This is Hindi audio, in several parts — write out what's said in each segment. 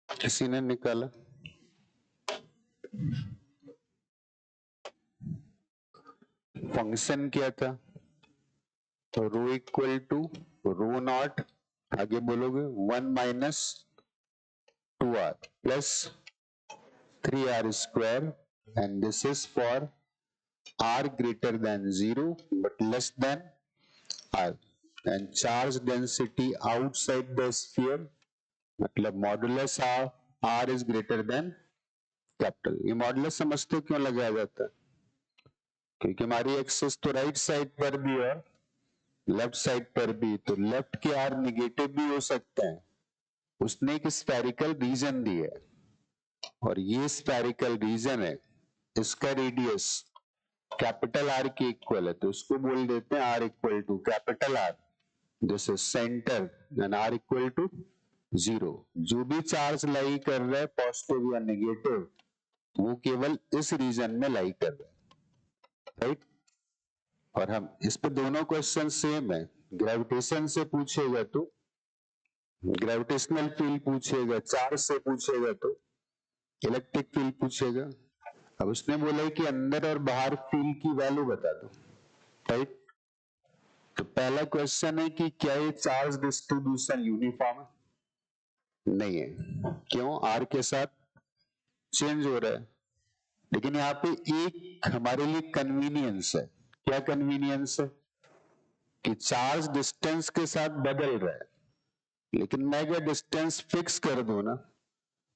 किसी ने निकाला? फंक्शन क्या था? तो rho equal to row not, आगे बोलोगे 1 minus 2r plus 3r square, and this is for r greater than 0 but less than r, and charge density outside the sphere, मतलब modulus r is greater than capital. ये मॉडुलस समझते क्यों लगाया जाता है? क्योंकि हमारी एक्सिस तो राइट साइड पर भी और लेफ्ट साइड पर भी, तो लेफ्ट के आर निगेटिव भी हो सकते हैं। उसने एक स्फेरिकल रीजन दी है और ये स्फेरिकल रीजन है, इसका रेडियस कैपिटल आर के इक्वल है, तो उसको बोल देते हैं R equal to capital R, this is centre, and R equal to 0। जो भी चार्ज लाई कर रहा है पॉजिटिव या नेगेटिव, वो केवल इस रीजन में लाई कर रहा है, राइट। और हम इस पे दोनों क्वेश्चन सेम है। ग्रेविटेशन से पूछेगा तो ग्रेविटेशनल फील्ड पूछेगा, चार्ज से पूछेगा तो इलेक्ट्रिक फील्ड पूछेगा। अब उसने बोला है कि अंदर और बाहर फील्ड की वैल्यू बता दो, राइट। तो पहला क्वेश्चन है कि क्या ये चार्ज डिस्ट्रीब्यूशन यूनिफॉर्म है? नहीं है। क्यों? आर के साथ चेंज हो रहा है। लेकिन यहाँ पे एक हमारे लिए कन्वीनियंस है। क्या कन्वीनियंस है? कि चार्ज डिस्टेंस के साथ बदल रहा है, लेकिन मैं अगर डिस्टेंस फिक्स कर दूं ना,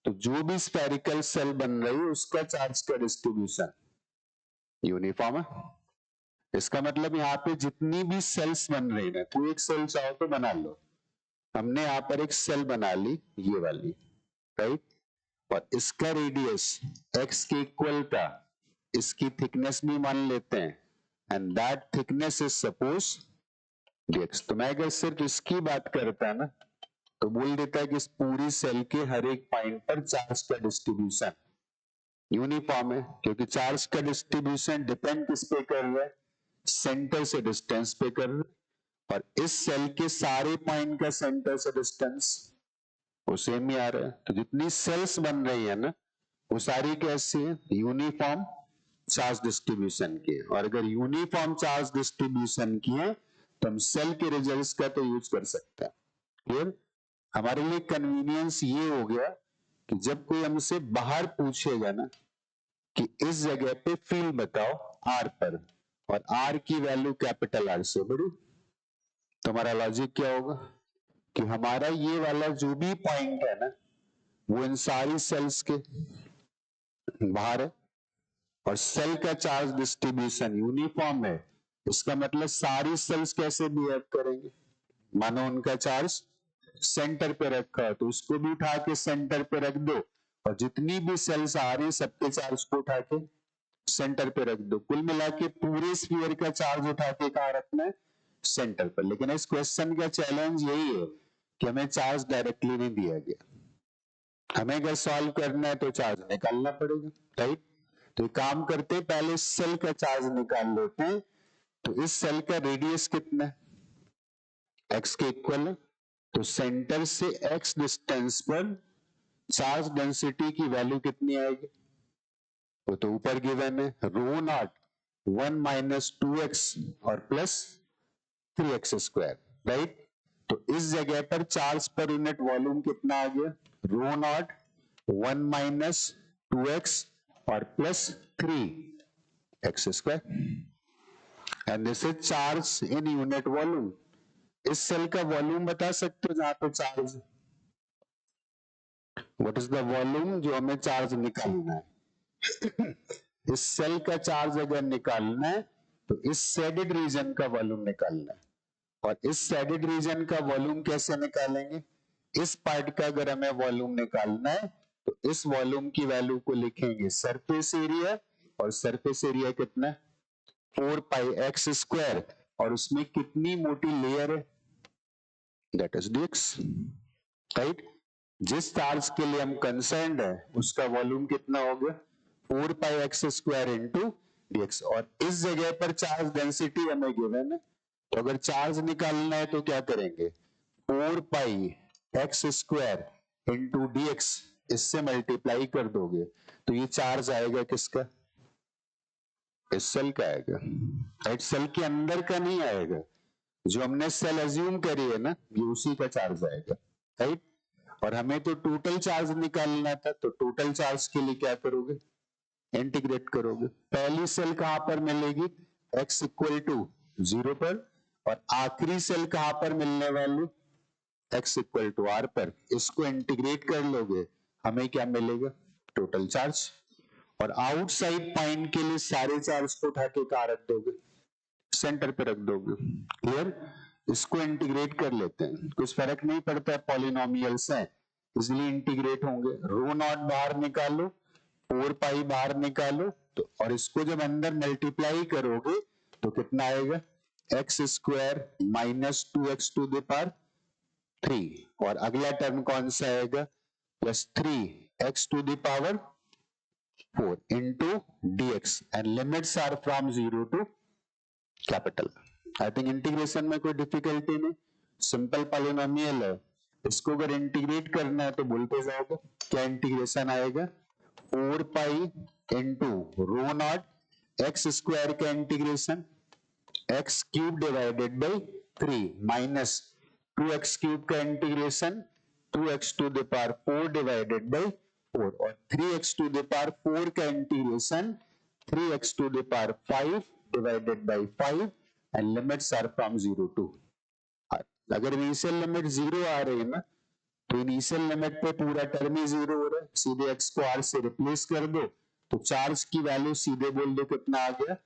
तो जो भी स्फेरिकल सेल बन रही है उसका चार्ज का डिस्ट्रीब्यूशन यूनिफॉर्म है। इसका मतलब यहाँ पे जितनी भी सेल्स बन रही है, कोई एक सेल चाहो तो बना लो। हमने यहाँ पर एक सेल बना ली, ये वाली, राइट। और इसका रेडियस x के इक्वल था, इसकी थिकनेस भी मान लेते हैं, and that thickness is suppose dx। तो मैं अगर सिर्फ इसकी बात करता है ना, तो बोल देता है कि इस पूरी सेल के हर एक पॉइंट पर चार्ज का डिस्ट्रीब्यूशन यूनिफॉर्म है, क्योंकि चार्ज का डिस्ट्रीब्यूशन डिपेंड किस पे कर रहा है? सेंटर से डिस्टेंस पे कर रहा है। और इस सेल के सारे पॉइंट का सेंटर से डिस्टेंस वो सेम ही आ रहा है। तो जितनी सेल्स बन रही है ना, वो सारी कैसी है? यूनिफॉर्म चार्ज डिस्ट्रीब्यूशन की है। और अगर यूनिफॉर्म चार्ज डिस्ट्रीब्यूशन की है तो हम सेल के रिजल्ट्स का तो यूज कर सकते हैं। क्लियर? हमारे लिए कन्वीनियंस ये हो गया कि जब कोई हमसे बाहर पूछेगा ना कि इस जगह पे फील्ड बताओ आर पर, और आर की वैल्यू कैपिटल आर से बड़ी, तो हमारा लॉजिक क्या होगा कि हमारा ये वाला जो भी पॉइंट है ना, वो इन सारी सेल्स के बाहर है, और सेल का चार्ज डिस्ट्रीब्यूशन यूनिफॉर्म है। इसका मतलब सारी सेल्स कैसे बिहेव करेंगे? मानो उनका चार्ज सेंटर पे रखा है, तो उसको भी उठा के सेंटर पे रख दो, और जितनी भी सेल्स आ रही है सबके चार्ज को उठा के सेंटर पे रख दो। कुल मिला के पूरे स्फीयर का चार्ज उठा के कहां रखना है? सेंटर पर। लेकिन इस क्वेश्चन का चैलेंज यही है कि हमें चार्ज डायरेक्टली नहीं दिया गया, हमें अगर सॉल्व करना है तो चार्ज निकालना पड़ेगा, राइट। तो काम करते पहले सेल का चार्ज निकाल लेते हैं। तो इस सेल का रेडियस कितना है? x के इक्वल है, तो सेंटर से x डिस्टेंस पर चार्ज डेंसिटी की वैल्यू कितनी आएगी? वो तो ऊपर गिवन है, रो नॉट 1 माइनस 2x और प्लस 3x स्क्वायर, राइट। तो इस जगह पर चार्ज पर यूनिट वॉल्यूम कितना आ गया? रो नॉट 1 माइनस 2x और plus 3x square, and this is charge in unit volume. इस सेल का वॉल्यूम बता सकते हो जहां पे charge, what is the volume जो हमें चार्ज निकालना है? इस सेल का चार्ज अगर निकालना है तो इस शेडेड रीजन का वॉल्यूम निकालना है। और इस शेडेड रीजन का वॉल्यूम कैसे निकालेंगे? इस पार्ट का अगर हमें वॉल्यूम निकालना है तो इस वॉल्यूम की वैल्यू को लिखेंगे सरफेस एरिया, और सरफेस एरिया कितना है? 4 पाई एक्स स्क्वायर, और उसमें कितनी मोटी लेयर है? That is dx, right. जिस चार्ज के लिए हम कंसर्न्ड है उसका वॉल्यूम कितना हो गया? 4 pi x square into dx। और इस जगह पर चार्ज डेंसिटी हमें गिवन है, तो अगर चार्ज निकालना है तो क्या करेंगे, 4 pi x square into D x, इससे मल्टीप्लाई कर दोगे तो ये चार्ज आएगा किसका, इस सेल का आएगा, राइट। सेल के अंदर का नहीं आएगा, जो हमने सेल अज्यूम करी है ना, ये उसी का चार्ज आएगा, राइट। और हमें तो टोटल चार्ज निकालना था, तो टोटल चार्ज के लिए क्या करोगे, इंटीग्रेट करोगे। पहली सेल कहां पर मिलेगी, x इक्वल टू 0 पर, और आखिरी सेल कहां पर मिलने वाली, x इक्वल टू r पर। इसको इंटीग्रेट कर लोगे, हमें क्या मिलेगा, टोटल चार्ज। और आउटसाइड पॉइंट के लिए सारे चार्ज को उठा के कहां रख दोगे, सेंटर पे रख दोगे, क्लियर। इसको इंटीग्रेट कर लेते हैं, कुछ फर्क नहीं पड़ता है, पॉलिनोमियल्स हैं इसलिए इंटीग्रेट होंगे। रो नॉट बाहर निकालो, 4 पाई बाहर निकालो, तो और इसको जब अंदर मल्टीप्लाई करोगे तो कितना आएगा, x square minus 2x to the power 3, और अगला टर्म कौन सा आएगा, plus 3x to the power 4 into dx, and limits are from 0 to capital. I think integration में कोई डिफिकल्टी नहीं, सिंपल पॉलिनोमियल है। इसको अगर इंटीग्रेट करना है तो बोलते जाओगे, क्या इंटीग्रेशन आएगा, 4 pi into rho naught x square का integration x cube divided by 3 minus 2x cube का integration 2x to the power 4 divided by 4, और 3x टू द पावर 4 का integration 3x to the power 5 divided by 5 and limits are from 0 to r। अगर इनिशियल लिमिट 0 आ रही है ना, तो इनिशियल लिमिट पे पूरा टर्म ही 0 हो रहा है, सीधे x को r से रिप्लेस कर दो, तो चार्ज की वैल्यू सीधे बोल दो कितना आ गया,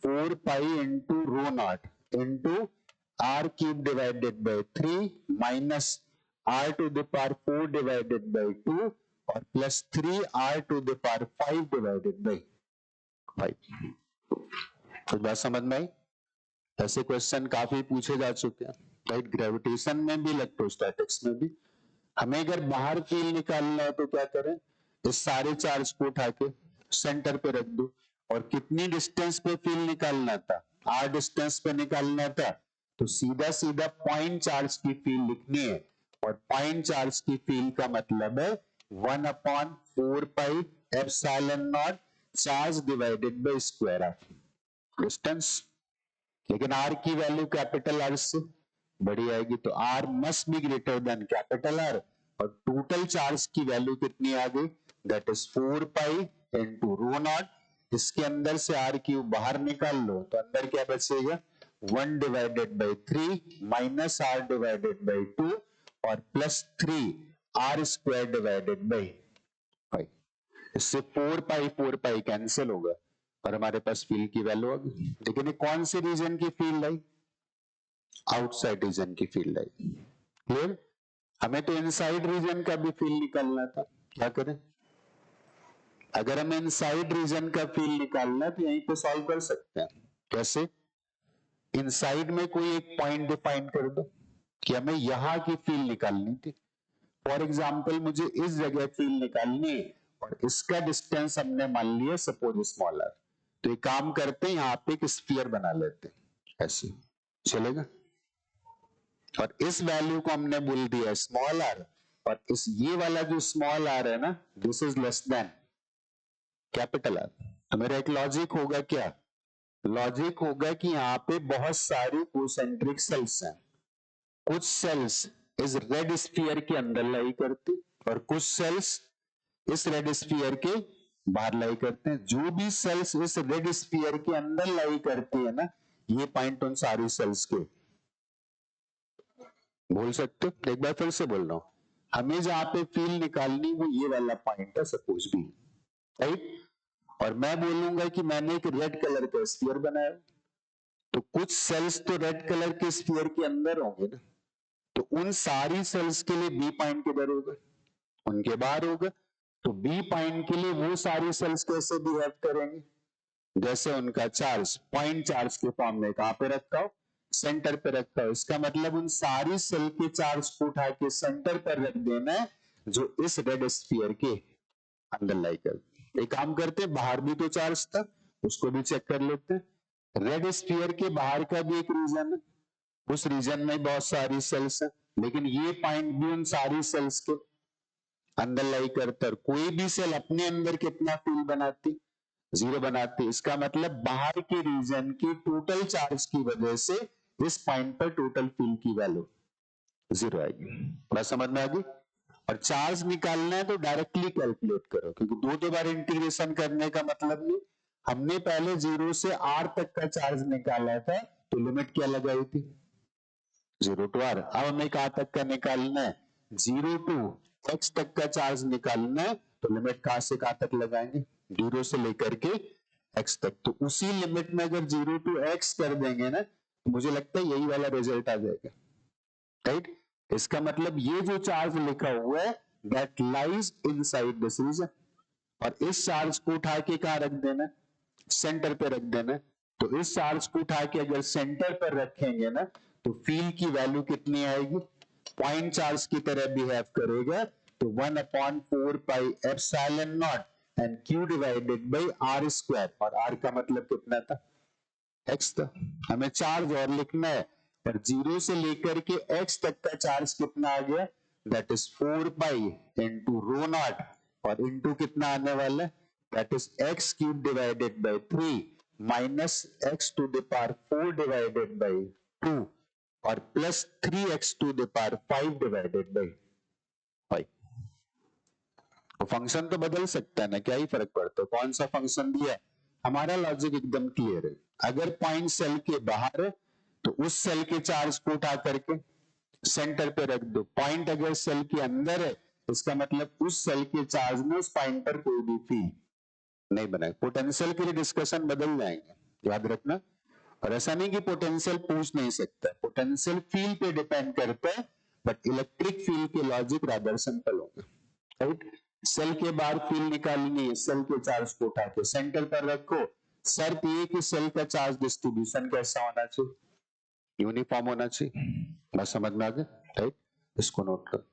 4 pi into rho naught into r cube divided by 3 minus r to the power 4 divided by 2 और plus 3 r to the power 5 divided by 5। कुछ बात समझ में आई, ऐसे क्वेश्चन काफी पूछे जा चुके हैं, राइट। ग्रेविटेशन में भी, इलेक्ट्रोस्टैटिक्स में भी। हमें अगर बाहर फील्ड निकालना है तो क्या करें, इस सारे चार्ज को उठा के सेंटर पे रख दो, और कितनी डिस्टेंस पे फील्ड निकालना था, r डिस्टेंस पे निकालना था, तो सीधा सीधा पॉइंट चार्ज की फील्ड लिखनी है, और पॉइंट चार्ज की फील्ड का मतलब है 1/4 pi epsilon not charge divided by square of distance. लेकिन r की वैल्यू कैपिटल R से बड़ी आएगी, तो r must be greater than capital R, और टोटल चार्ज की वैल्यू कितनी आ गई, that is 4 pi into rho not. इसके अंदर से r क्यूब बाहर निकाल लो, तो अंदर क्या बचेगा, 1 divided by 3 minus r divided by 2 और plus 3 r square divided by 5। इससे 4 पाई कैंसिल होगा और हमारे पास फील्ड की वैल्यू आ गई। लेकिन ये कौन से रीजन की फील्ड आई, आउटसाइड रीजन की फील्ड आई, क्लियर। हमें तो इनसाइड रीजन का भी फील्ड निकालना था, क्या करें, अगर हमें इनसाइड रीजन का फील्ड निकालना है तो यहीं पे सॉल्व कर सकते हैं। कैसे, इनसाइड में कोई एक पॉइंट डिफाइन कर दो कि हमें यहां की फील्ड निकालनी थी। फॉर एग्जाम्पल मुझे इस जगह फील्ड निकालनी है और इसका डिस्टेंस हमने मान लिया सपोज स्मॉल आर, तो एक काम करते हैं, यहां पे एक स्फीयर बना लेते हैं, ऐसे चलेगा। और इस वैल्यू को हमने बोल दिया स्मॉल आर, और इस ये वाला जो स्मॉल आर है ना, this is less than capital are. तो मेरा एक लॉजिक होगा, क्या लॉजिक होगा कि यहाँ पे बहुत सारी कोसेंट्रिक सेल्स हैं, कुछ सेल्स इस रेड स्फीयर के अंदर लाई करती और कुछ सेल्स इस रेड स्फीयर के बाहर लाई करते हैं। जो भी सेल्स इस रेड स्फीयर के अंदर लाई करती है ना, ये पॉइंट उन सारी सेल्स के, बोल सकते हो, एक बार फिर से बोल रहा हूं, हमें जहां पे फील्ड निकालनी वो ये वाला पॉइंट है सपोज भी, राइट। और मैं बोलूंगा कि मैंने एक रेड कलर का स्फीयर बनाया, तो कुछ सेल्स तो रेड कलर के स्फीयर के अंदर होंगे ना, तो उन सारी सेल्स के लिए बी पॉइंट किधर होगा, उनके बाहर होगा। तो बी पॉइंट के लिए वो सारी सेल्स कैसे बिहेव करेंगे, जैसे उनका चार्ज पॉइंट चार्ज के फॉर्म में कहां पे रखा हो, सेंटर पे रखा हो। इसका मतलब उन सारी सेल के चार्ज को उठा के सेंटर पर रख देना है, जो इस रेड स्फीयर के अंदर लाई कर। एक काम करते, बाहर भी तो चार्ज था, उसको भी चेक कर लेते हैं। रेड स्फीयर के बाहर का भी एक रीजन है, उस रीजन में बहुत सारी सेल्स है, लेकिन ये पॉइंट भी उन सारी सेल्स के अंदर लाई करता है। कोई भी सेल अपने अंदर कितना फील्ड बनाती, 0 बनाती। इसका मतलब बाहर के रीजन की टोटल चार्ज की वजह से इस पॉइंट पर टोटल फील्ड की वैल्यू 0 आएगी। बात समझ में आ गई? और चार्ज निकालना है तो डायरेक्टली कैलकुलेट करो, क्योंकि दो बार इंटीग्रेशन करने का मतलब नहीं। हमने पहले 0 से r तक का चार्ज निकाला था, तो लिमिट क्या लगाई थी? 0 टू r। अब हमें कहां तक का निकालना है? 0 टू x तक का चार्ज निकालना है, तो लिमिट कहां से कहां तक लगाएंगे? 0 से लेकर के x तक। तो उसी लिमिट में अगर 0 टू x कर देंगे ना, तो मुझे लगता है यही वाला रिजल्ट आ जाएगा, राइट? इसका मतलब ये जो चार्ज लिखा हुआ है that lies inside this region, और इस चार्ज को उठा के कहां रख देना? सेंटर पे रख देना। तो इस चार्ज को उठा के अगर सेंटर पर रखेंगे ना, तो फील्ड की वैल्यू कितनी आएगी? पॉइंट चार्ज की तरह बिहेव करेगा, तो 1/4 pi epsilon naught and q divided by r square, और r का मतलब कितना था? x था। हमें चार्ज और लिखना है, पर 0 से लेकर के x तक का चार्ज कितना आ गया? That is 4 pi into rho naught, और इंटू कितना आने वाला है? That is x cube divided by 3 minus x to the power 4 divided by 2, और plus 3x to the power 5 divided by 5। तो फंक्शन तो बदल सकता है ना, क्या ही फर्क पड़ता है कौन सा फंक्शन दिया है। हमारा लॉजिक एकदम क्लियर है। अगर पॉइंट सेल के बाहर है, तो उस सेल के चार्ज को उठा करके सेंटर पे रख दो। पॉइंट अगर सेल के अंदर है, इसका मतलब उस सेल के चार्ज में उस पॉइंट पर कोई भी फील्ड नहीं बनाए। पोटेंशियल के लिए डिस्कशन बदल जाएंगे, याद रखना। और ऐसा नहीं कि पोटेंशियल पूछ नहीं सकता, पोटेंशियल फील्ड पे डिपेंड करता है, बट इलेक्ट्रिक फील्ड के लॉजिक रादर सिंपल होगा, राइट? सेल के बाहर फील्ड निकालनी है, सेल के चार्ज को उठा के सेंटर पर रखो। शर्त ये कि सेल का चार्ज डिस्ट्रीब्यूशन कैसा होना चाहिए? यूनिफॉर्म होना चाहिए। बस समझ में आ गया, राइट? इसको नोट कर।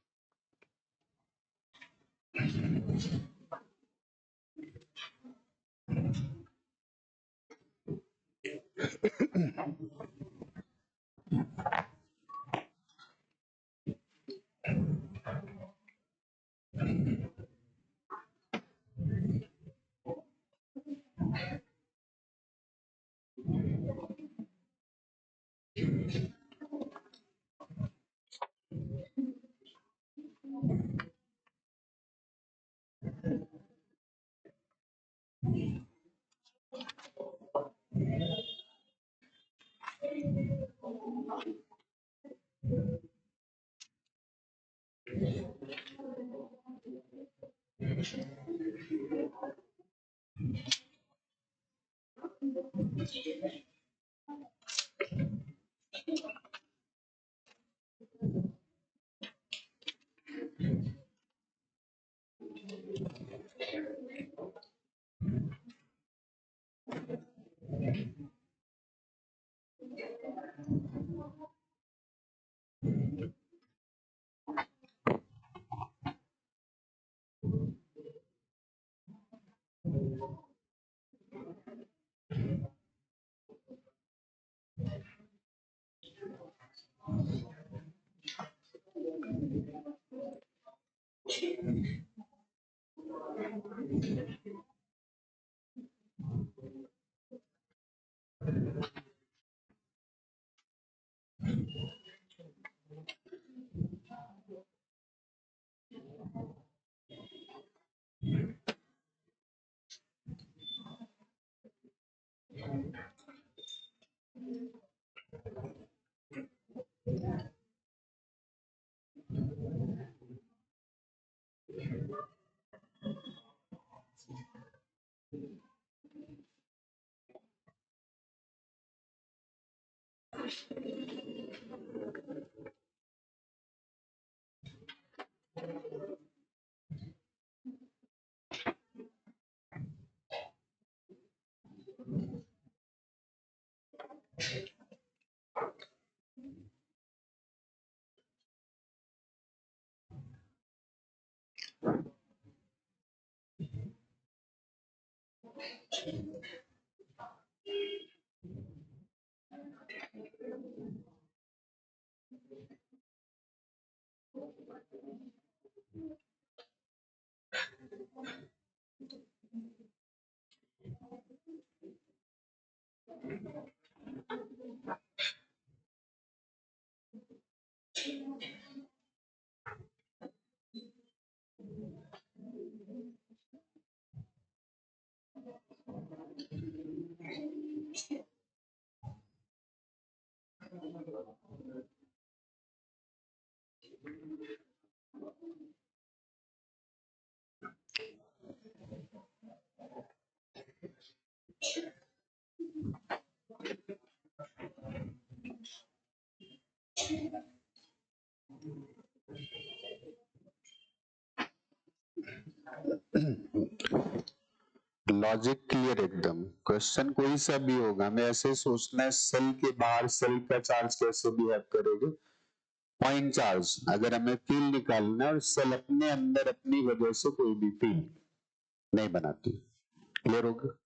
लॉजिक क्लियर एकदम। क्वेश्चन कोई सा भी होगा, हमें ऐसे सोचना है सेल के बाहर सेल का चार्ज कैसे बिहेव करेगा। पॉइंट चार्ज अगर हमें फील्ड निकालना है और सेल अपने अंदर अपनी वजह से कोई भी फील्ड नहीं बनाती। क्लियर होगा?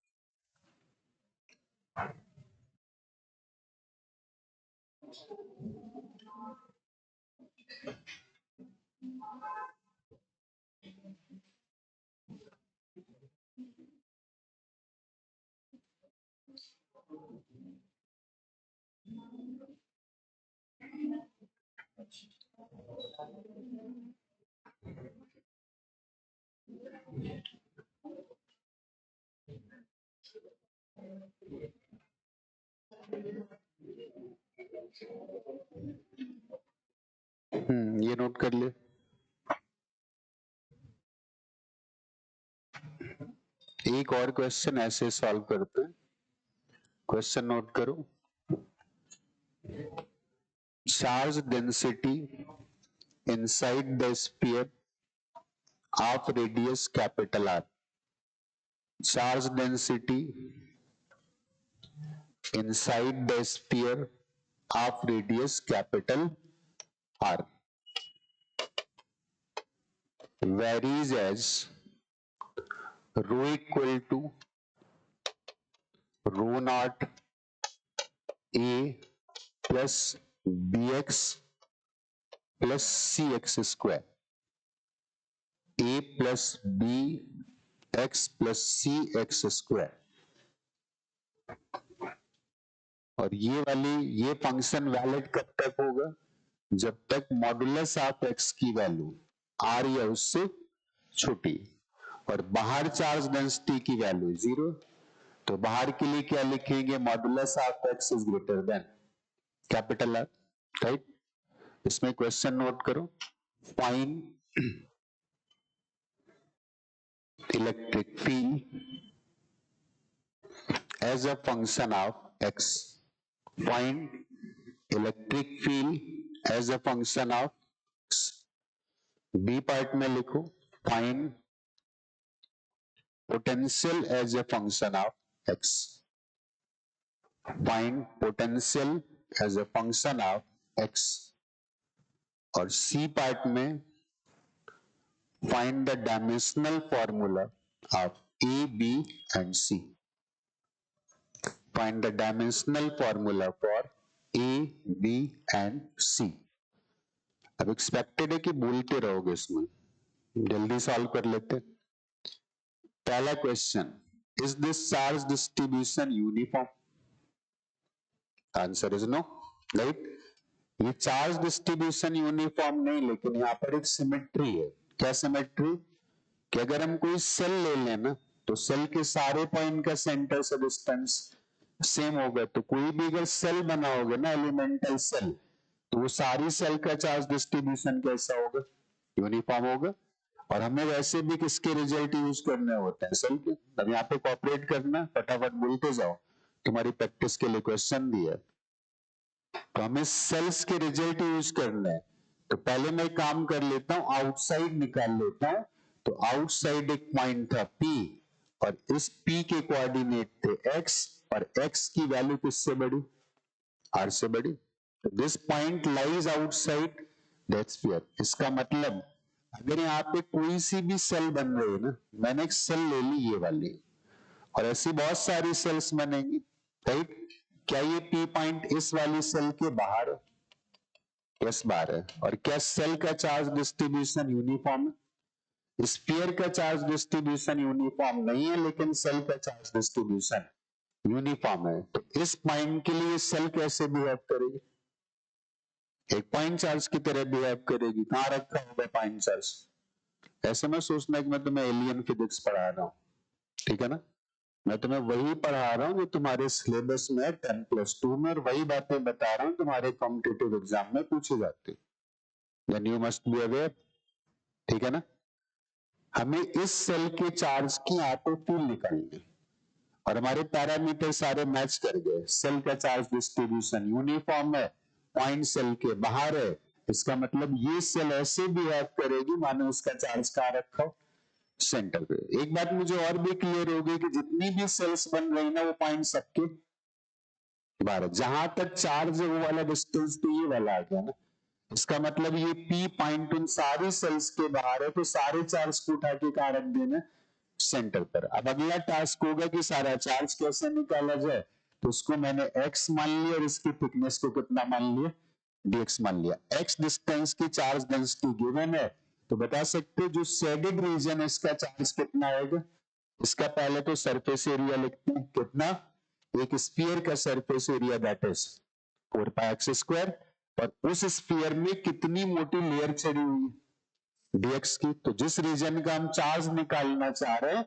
ये नोट कर ले। एक और क्वेश्चन ऐसे सॉल्व करते हैं। क्वेश्चन नोट करो। Charge density inside the sphere of radius capital R. Charge density inside the sphere of radius capital R varies as rho equal to rho naught A plus bx plus cx square. A plus b x plus cx square. और ये फंक्शन वैलिड कब तक होगा? जब तक मॉडुलस ऑफ एक्स की वैल्यू आर या उससे छोटी और बाहर चार्ज डेंसिटी की वैल्यू 0। तो बाहर के लिए क्या लिखेंगे? Modulus of x is greater than capital R. Right? इसमें क्वेश्चन नोट करो। Find electric field as a function of x. Find electric field as a function of x. B part में लिखो find potential as a function of x. Find potential as a function of x. और सी पार्ट में find the dimensional formula of A B and C. Find the dimensional formula for A B and सी। अब एक्सपेक्टेड है कि बोलते रहोगे इसमें, जल्दी सॉल्व कर लेते। पहला question, is this charge distribution uniform? Answer is no. Right? ये चार्ज डिस्ट्रीब्यूशन यूनिफॉर्म नहीं, लेकिन यहाँ पर एक सिमेट्री है। क्या सिमेट्री? कि अगर हम कोई सेल ले लें ना, तो सेल के सारे पॉइंट का सेंटर से डिस्टेंस सेम होगा। तो कोई भी अगर सेल बनाओगे ना, एलिमेंटल सेल, तो वो सारी सेल का चार्ज डिस्ट्रीब्यूशन कैसा होगा? यूनिफॉर्म होगा। और हमें वैसे भी किसके रिजल्ट यूज करने होते हैं? सेल के। अब यहाँ पे कॉपरेट करना, फटाफट बोलते जाओ, तुम्हारी प्रैक्टिस के लिए क्वेश्चन दिया। तो हमें सेल्स के रिजल्ट यूज करना है। तो पहले मैं काम कर लेता हूं, आउटसाइड निकाल लेता हूं। तो आउटसाइड एक पॉइंट था P, और इस P के कोऑर्डिनेट थे x, और x की वैल्यू किससे बड़ी? R से बड़ी। This point lies outside that sphere. इसका मतलब अगर यहाँ पे कोई सी भी सेल बन रही है ना, मैंने एक सेल ले ली ये वाली, और ऐसी बहुत सारी सेल्स बनेंगी। राइट? क्या ये P पॉइंट इस वाली सेल के बाहर है? यस, बाहर है। और क्या सेल का चार्ज डिस्ट्रीब्यूशन यूनिफॉर्म है? स्फीयर का चार्ज डिस्ट्रीब्यूशन यूनिफॉर्म नहीं है, लेकिन सेल का चार्ज डिस्ट्रीब्यूशन यूनिफॉर्म है, तो इस पॉइंट के लिए सेल कैसे बिहेव करेगी? एक पॉइंट चार्ज की तरह बिहेव करेगी। कहां रखा होगा पॉइंट चार्ज? ऐसे में सोचना कि मैं तुम्हें एलियन फिजिक्स पढ़ा रहा हूं, ठीक है ना? मैं तुम्हें वही पढ़ा रहा हूं जो तुम्हारे सिलेबस में 10+2 में, और वही बातें बता रहा हूं तुम्हारे कॉम्पिटिटिव एग्जाम में पूछी जाती, then you must be aware, ठीक है ना? हमें इस सेल के चार्ज की ऑटो फील्ड निकालनी है, और हमारे पैरामीटर सारे मैच कर गए। सेल का चार्ज डिस्ट्रीब्यूशन यूनिफॉर्म है, पॉइंट सेल के बाहर है, इसका मतलब ये सेल ऐसे बिहेव करेगी मानो उसका चार्ज कहां रखा हो? सेंटर पे। एक बात मुझे और भी क्लियर हो गई कि जितनी भी सेल्स बन रही ना वो पॉइंट सबके बाहर, जहां तक चार्ज है वो वाला डिस्टेंस तो ये वाला आ गया ना, इसका मतलब ये पी पॉइंट उन सारी सेल्स के बाहर है, तो सारे चार्ज को उठा के कहां रख देना? सेंटर पर। अब अगला टास्क होगा कि सारा चार्ज कैसे निकाला जाए, तो उसको मैंने x मान लिया और इसकी थिकनेस को कितना मान लिया? dx मान लिया। x डिस्टेंस की चार्ज डेंसिटी गिवन है, तो बता सकते जो शेडेड रीजन है इसका चार्ज कितना आएगा? इसका पहले तो सरफेस एरिया लिखते हैं, कितना? एक स्फीयर का surface area that is 4πx², और उस स्फीयर में कितनी मोटी लेयर चढ़ी हुई है? dx की। तो जिस रीजन का हम चार्ज निकालना चाह रहे हैं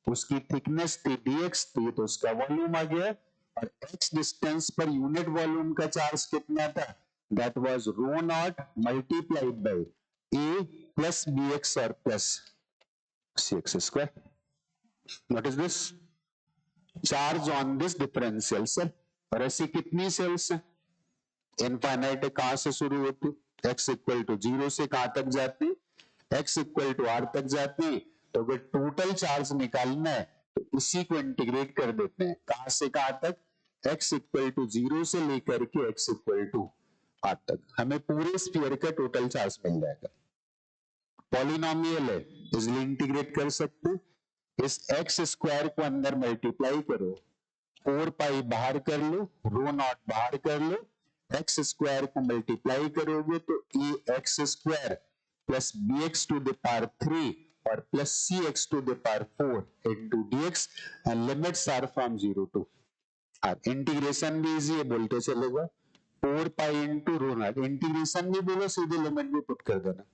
उसकी थिकनेस थी dx थी, तो उसका वॉल्यूम आ गया, और x डिस्टेंस पर यूनिट वॉल्यूम का चार्ज कितना था? That was rho naught multiplied by a plus bx और plus cx²। What is this? Charge on this differential cell. और ऐसी कितनी सेल्स हैं? इनफाइनाइट। कहां से शुरू होती? x इक्वल टू 0 से कहां तक जाती? x इक्वल टू r तक जाती। तो अगर टोटल चार्ज निकालना है तो इसी को इंटीग्रेट कर देते हैं, कहां से कहां तक? x इक्वल टू 0 से लेकर के x इक्वल टू r तक, हमें पूरे स्फीयर का टोटल चार्ज मिल जाएगा। पॉलिनोमियल है, इसलिए इंटीग्रेट कर सकते हैं। इस x² को अंदर मल्टीप्लाई करो, 4π बाहर कर लो, रो नॉट बाहर कर लो, x² को मल्टीप्लाई करोगे तो ax² plus bx to the power 3 और plus cx to the power 4 into dx, and limits are from 0 to r। Integration भी इजी है, बोलते चलेगा 4π इंटू रो नॉट, इंटीग्रेशन भी बोलो सीधे लिमिट भी पुट कर देना,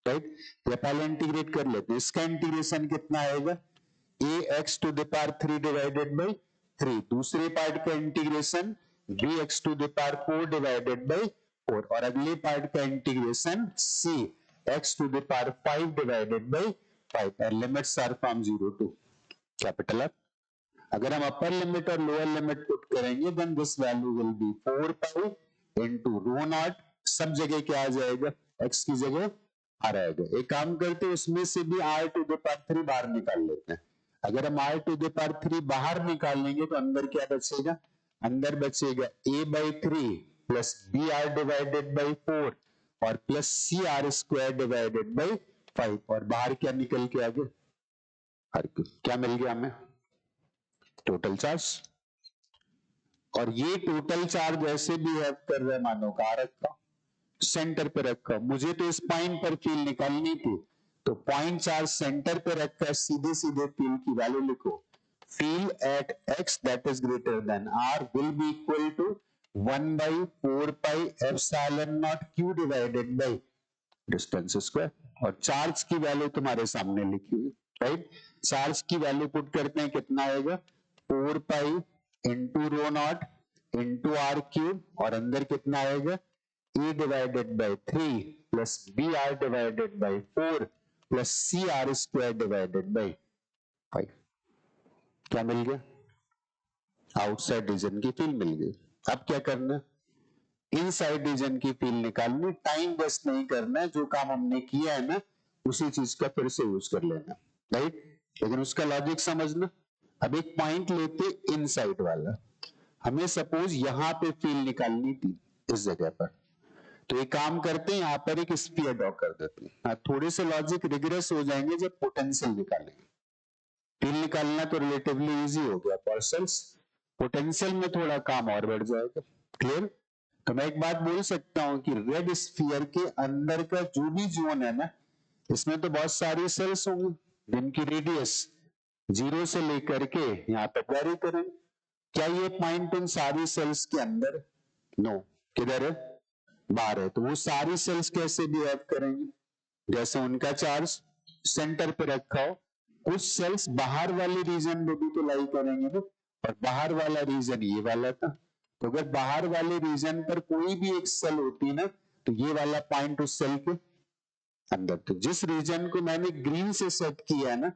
राइट? या पहले इंटीग्रेट कर लेते हैं। इसका इंटीग्रेशन कितना आएगा? ax to the power 3 divided by 3, दूसरे पार्ट का integration bx to the power 4 divided by 4, और अगले पार्ट का integration c x to the power 5 divided by 5, and limits are from 0 to capital R। अगर हम अपर लिमिट और लोअर लिमिट पुट करेंगे then this value will be 4π into rho naught, सब जगह क्या आ जाएगा? x की जगह r आएगा। एक काम करते हैं, उसमें से भी r टू द पावर 3 बाहर निकाल लेते हैं। अगर हम r टू द पावर 3 बाहर निकालेंगे तो अंदर क्या बचेगा? अंदर बचेगा a/3 plus br divided by 4 और प्लस cr² डिवाइडेड बाई 5, और बाहर क्या निकल के आ गया? क्या मिल गया हमें? Total charge. और ये टोटल चार्ज ऐसे बिहेव कर रहा है मानो कहां रखा? सेंटर पे रखा। मुझे तो इस पॉइंट पर फील्ड निकालनी थी, तो पॉइंट चार्ज सेंटर पे रखा है, सीधे सीधे फील्ड की वैल्यू लिखो। Field at x that is greater than r will be equal to 1/4πε0 q divided by distance square, और चार्ज की वैल्यू तुम्हारे सामने लिखी हुई, राइट? चार्ज की वैल्यू पुट करते हैं, कितना आएगा? 4π into rho naught into r cube, और अंदर कितना आएगा? a divided by 3 plus br divided by 4 plus cr² divided by 5। क्या मिल गया? आउटसाइड रीजन की फील्ड मिल गई। अब क्या करना? इनसाइड रीजन की फील्ड निकालनी। टाइम वेस्ट नहीं करना है, जो काम हमने किया है ना उसी चीज का फिर से यूज कर लेना, राइट? लेकिन उसका लॉजिक समझना। अब एक पॉइंट लेते इनसाइड वाला, हमें सपोज यहां पे फील्ड निकालनी थी इस जगह पर, तो एक काम करते हैं, यहां पर एक स्फीयर ड्रॉ कर देते हैं। थोड़े से लॉजिक रिग्रेस हो जाएंगे जब पोटेंशियल निकालेंगे। फील्ड निकालना तो रिलेटिवली इजी हो गया, पार्सल्स पोटेंशियल में थोड़ा काम और बढ़ जाएगा। क्लियर? तो मैं एक बात बोल सकता हूं कि रेड स्फीयर के अंदर का जो भी जोन है ना, इसमें तो बहुत सारी सेल्स होंगी जिनकी रेडियस 0 से लेकर के यहां तक वैरी करेंगे। क्या ये पॉइंट उन सारी सेल्स के अंदर? नो, किधर है? बाहर है। तो वो सारी सेल्स कैसे बिहेव करेंगे? जैसे उनका चार्ज सेंटर पे रखा हो, कुछ सेल्स बाहर वाले रीजन में भी तो लाई करेंगे ना, और बाहर वाला रीजन ये वाला था। तो अगर बाहर वाले रीजन पर कोई भी एक सेल होती ना, तो ये वाला पॉइंट उस सेल के अंदर। तो जिस रीजन को मैंने ग्रीन से सेट किया है ना,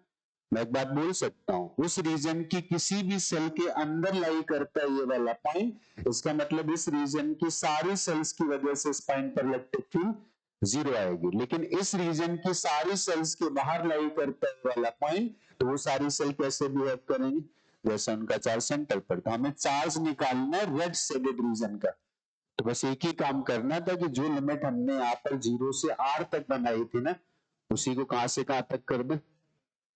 मैं एक बात बोल सकता हूं, उस रीजन की किसी भी सेल के अंदर लाई करता है ये वाला पॉइंट, इसका मतलब इस रीजन की सारी सेल्स की वजह से इस पॉइंट पर इलेक्ट्रिक फील्ड जीरो आएगी। लेकिन इस रीजन की सारी सेल्स के बाहर लाई करता है वाला पॉइंट, तो वो सारी सेल कैसे बिहेव करेंगी? जैसे उनका चार्ज सेंटर पर। तो हमें चार्ज निकालना है रेड शेडेड रीजन का। तो बस एक ही काम करना था कि जो लिमिट हमने यहाँ पर 0 से r तक बनाई थी ना, उसी को कहां से कहां तक कर दे?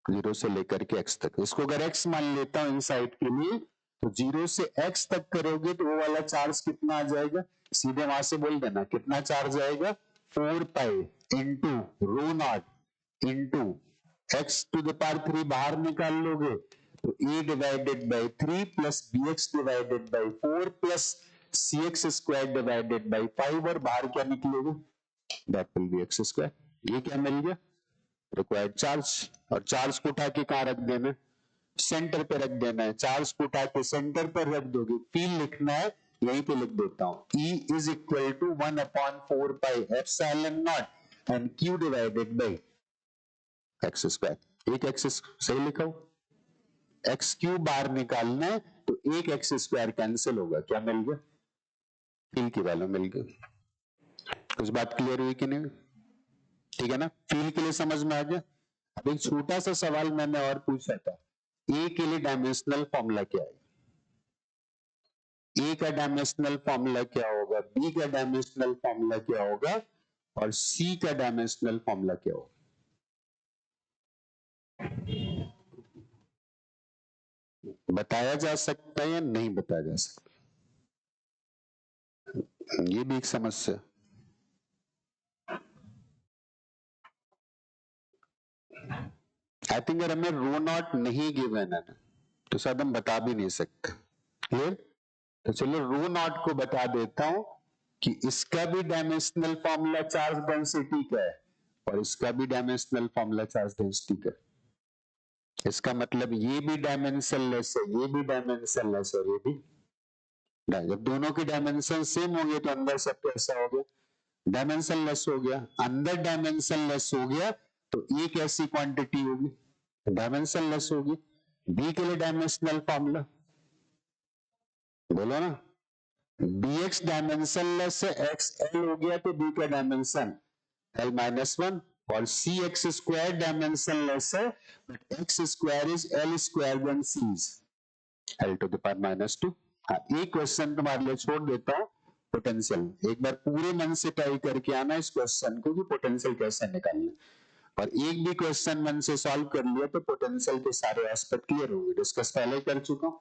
0 से लेकर के x तक। इसको अगर x मान लेता हूं इनसाइड के लिए, तो 0 से x तक करोगे तो वो वाला चार्ज कितना आ जाएगा? सीधे वहां से बोल देना कितना चार्ज आएगा? 4 pi into rho naught into x to the power 3 बाहर निकाल लोगे तो a divided by 3 plus bx divided by 4 plus cx square divided by 5, और बाहर क्या निकलेगा? That will be x square. ये क्या मिल गया? Required charge. और चार्ज को उठा के कहां रख देना? सेंटर पे रख देना है। चार्ज को उठा के सेंटर पर रख दोगे, फील्ड लिखना है, यहीं पे लिख देता हूं, E is equal to 1/4 pi epsilon naught and Q divided by x square. एक एक्स सही लिखा हूं, एक्स क्यूब बाहर निकालना है तो एक एक्स स्क्वायर कैंसिल होगा, क्या मिल गया? फील्ड की वैल्यू मिल गई। कुछ बात क्लियर हुई कि नहीं? ठीक है ना, फील्ड के लिए समझ में आ गया। अब एक छोटा सा सवाल मैंने और पूछा था, ए के लिए डायमेंशनल फॉर्मूला क्या है? ए का डायमेंशनल फॉर्मूला क्या होगा, बी का डायमेंशनल फॉर्मूला क्या होगा, और सी का डायमेंशनल फॉर्मूला क्या होगा? बताया जा सकता है या नहीं बताया जा सकता? ये भी एक समस्या। आई थिंक अगर हमें रो नॉट नहीं गिवन है ना, तो शायद हम बता भी नहीं सकते। क्लियर? तो चलो रो नॉट को बता देता हूं कि इसका भी डायमेंशनल फॉर्मूला चार्ज डेंसिटी का है, और इसका भी डायमेंशनल फॉर्मूला चार्ज डेंसिटी का। इसका मतलब ये भी डायमेंशन लेस है, ये भी डायमेंशन लेस है, ये भी। जब दोनों के डायमेंशन सेम हो गए तो अंदर सब कैसा हो गया? डायमेंशन लेस हो गया। अंदर डायमेंशन लेस हो गया तो एक ऐसी क्वांटिटी होगी डायमेंशन लेस होगी। बी के लिए डायमेंशनल फॉर्मूला बोलो ना, bx डायमेंशन लेस है, एक्स एल हो गया तो b का डायमेंशन l-1, और C x square dimensionless है, but x square is L square then C is L to the power -2। हाँ, एक क्वेश्चन तुम्हारे लिए छोड़ देता हूं, पोटेंशियल। एक बार पूरे मन से ट्राई करके आना इस क्वेश्चन को कि पोटेंशियल कैसे निकालना, और एक भी क्वेश्चन मन से सॉल्व कर लिया तो पोटेंशियल के सारे एस्पेक्ट क्लियर होंगे। डिस्कस पहले कर चुका हूं,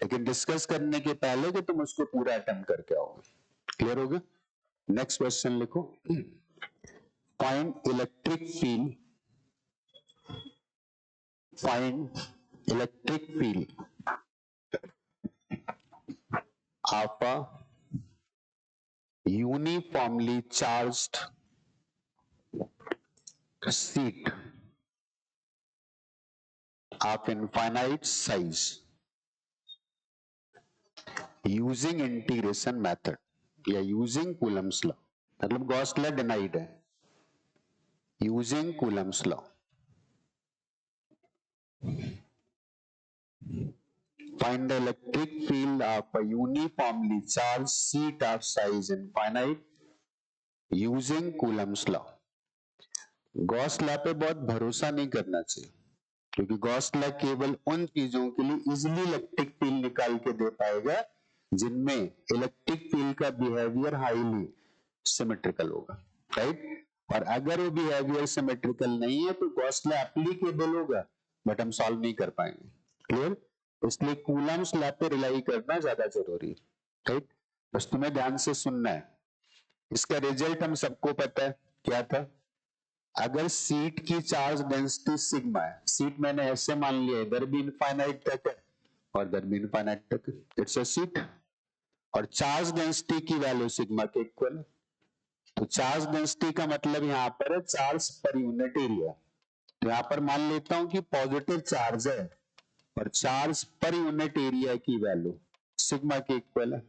लेकिन डिस्कस करने के पहले कि तुम उसको पूरा अटेम्प्ट करके आओगे। क्लियर हो गया? नेक्स्ट क्वेश्चन लिखो, find electric field, find electric field of a uniformly charged sheet of infinite size using integration method या using Coulomb's law। मतलब गॉस लॉ डिनाइड है, using Coulomb's law। Find the electric field of a uniformly charged sheet of size infinite using Coulomb's law। Gauss law पे बहुत भरोसा नहीं करना चाहिए, क्योंकि गॉस लॉ केवल उन चीजों के लिए इजिली इलेक्ट्रिक फील्ड निकाल के दे पाएगा जिनमें इलेक्ट्रिक फील्ड का बिहेवियर हाईली सिमेट्रिकल होगा, राइट? और अगर वो बिहेवियर सिमेट्रिकल नहीं है तो गॉस लॉ एप्लीकेबल होगा, बट हम सॉल्व नहीं कर पाएंगे। क्लियर? इसलिए कूलम्स लॉ पे रिलाई करना ज्यादा जरूरी है, राइट? बस तुम्हें ध्यान से सुनना है। इसका रिजल्ट हम सबको पता है क्या था। अगर सीट की चार्ज डेंसिटी सिग्मा है, सीट मैंने ऐसे मान लिया इधर भी इनफाइनाइट तक है और दैट भी इनफाइनाइट तक, इट्स अ सीट। और चार्ज डेंसिटी की वैल्यू सिग्मा के इक्वल। तो चार्ज डेंसिटी का मतलब यहाँ पर है चार्ज पर यूनिट एरिया। तो यहाँ पर मान लेता हूं कि पॉजिटिव चार्ज है और चार्ज पर यूनिट एरिया की वैल्यू सिग्मा के इक्वल है,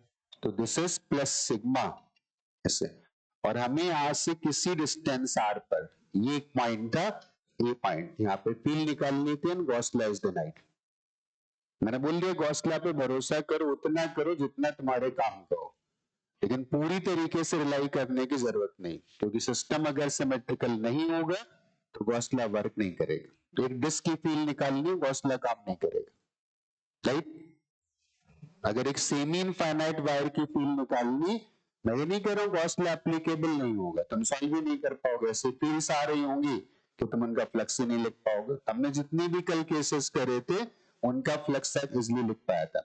तो दिस इज प्लस सिग्मा ऐसे। और हमें यहां से किसी डिस्टेंस आर पर, ये एक पॉइंट था, ये पॉइंट, यहाँ पे फील्ड निकालनी थी and Gauss law is denied. मैंने बोल दिया गॉस लॉ पे भरोसा करो, उतना करो जितना तुम्हारे काम का हो, लेकिन पूरी तरीके से रिलाई करने की जरूरत नहीं, क्योंकि सिस्टम अगर सिमेट्रिकल नहीं होगा तो गॉस लॉ वर्क नहीं करेगा। तो एक डिस्क की फील्ड निकालनी है, गॉस लॉ काम नहीं करेगा, राइट। अगर एक सेमी इनफाइनाइट वायर की फील्ड निकालनी, मैं ये नहीं कह रहा हूं गॉस लॉ एप्लीकेबल नहीं होगा, तुम सॉल्व ही नहीं कर पाओगे, ऐसे फील्ड्स आ रही होंगी तो तुम उनका फ्लक्स ही नहीं लिख पाओगे। हमने जितने भी कल केसेस करे थे उनका फ्लक्स शायद इजिली लिख पाया था।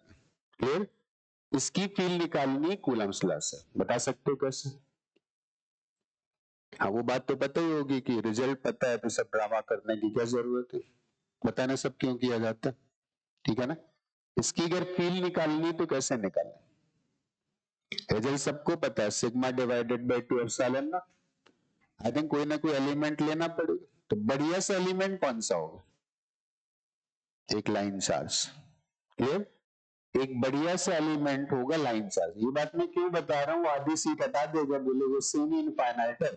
क्लियर। इसकी फील्ड निकालनी कूलम्स लॉ से, बता सकते हो कैसे? हाँ वो बात तो पता ही होगी कि रिजल्ट पता है तो सब ड्रामा करने की क्या जरूरत है, बताना सब क्यों किया जाता है, ठीक है ना। इसकी अगर फील्ड निकालनी तो कैसे निकालना, रिजल्ट सबको पता है, sigma divided by 2 epsilon not. I think कोई ना कोई एलिमेंट लेना पड़ेगा, तो बढ़िया सा एलिमेंट कौन सा होगा, एक लाइन चार्ज। क्लियर। एक बढ़िया सा एलिमेंट होगा लाइन चार्ज। ये बात मैं क्यों बता रहा हूँ, आधी सीट हटा देगा, बोले वो सेमी इनफाइनाइट है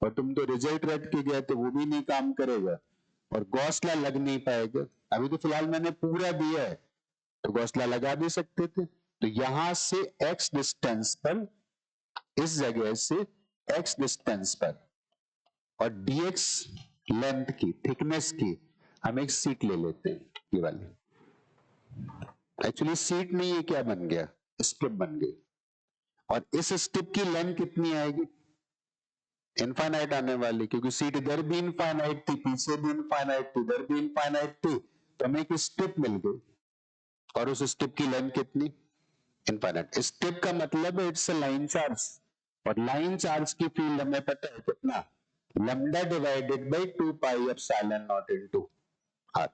और तुम तो रिजल्ट रट के गए तो वो भी नहीं काम करेगा और गॉस लॉ लग नहीं पाएगा। अभी तो फिलहाल मैंने पूरा दिया है तो गॉस लॉ लगा भी सकते थे। तो यहां से x डिस्टेंस पर, इस जगह से x डिस्टेंस पर और dx लेंथ की, थिकनेस की, हम एक सीट ले लेते हैं, ये वाली। एक्चुअली सीट नहीं, ये क्या बन गया, स्ट्रिप बन गई। और इस स्ट्रिप की लेंथ कितनी आएगी, इनफाइनाइट आने वाली, क्योंकि सीट इधर भी इनफाइनाइट थी, पीछे भी इनफाइनाइट थी, इधर भी इनफाइनाइट थी, तो हमें एक स्ट्रिप मिल गई और उस स्ट्रिप की लेंथ कितनी, इनफाइनाइट। स्ट्रिप का मतलब है इट्स अ लाइन चार्ज, और लाइन चार्ज की फील्ड हमें पता है कितना, lambda divided by 2 pi epsilon naught into R.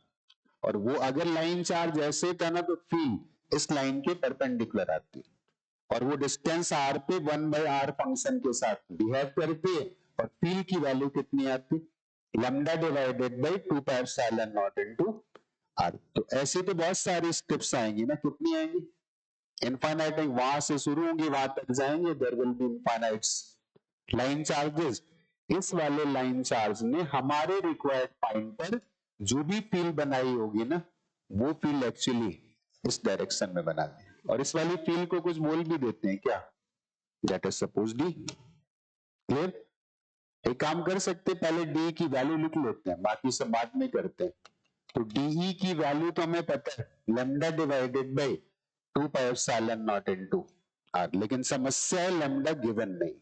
और वो अगर लाइन चार्ज ऐसे था ना तो फील्ड इस लाइन के परपेंडिकुलर आती, और वो डिस्टेंस आर पे 1/r फंक्शन के साथ बिहेव करती है, और फील्ड की वैल्यू कितनी आती, lambda divided by 2 pi epsilon naught into R. तो ऐसे तो बहुत सारी स्टेप्स आएंगी ना, कितनी आएंगी, इनफाइनाइट। वहां से शुरू होंगी वहां तक जाएंगे, there will be infinites line charges. इस वाले लाइन चार्ज ने हमारे रिक्वायर्ड पॉइंट पर जो भी फील्ड बनाई होगी ना, वो फील्ड एक्चुअली इस डायरेक्शन में बना दी, और इस वाली फील्ड को कुछ बोल भी देते हैं क्या, that is suppose D. Clear. एक काम कर सकते, पहले डी की वैल्यू लिख लेते हैं, बाकी सब बाद में करते हैं। तो डी की वैल्यू तो हमें पता है, lambda divided by 2 pi epsilon naught into R, लेकिन समस्या है लैम्डा गिवन नहीं,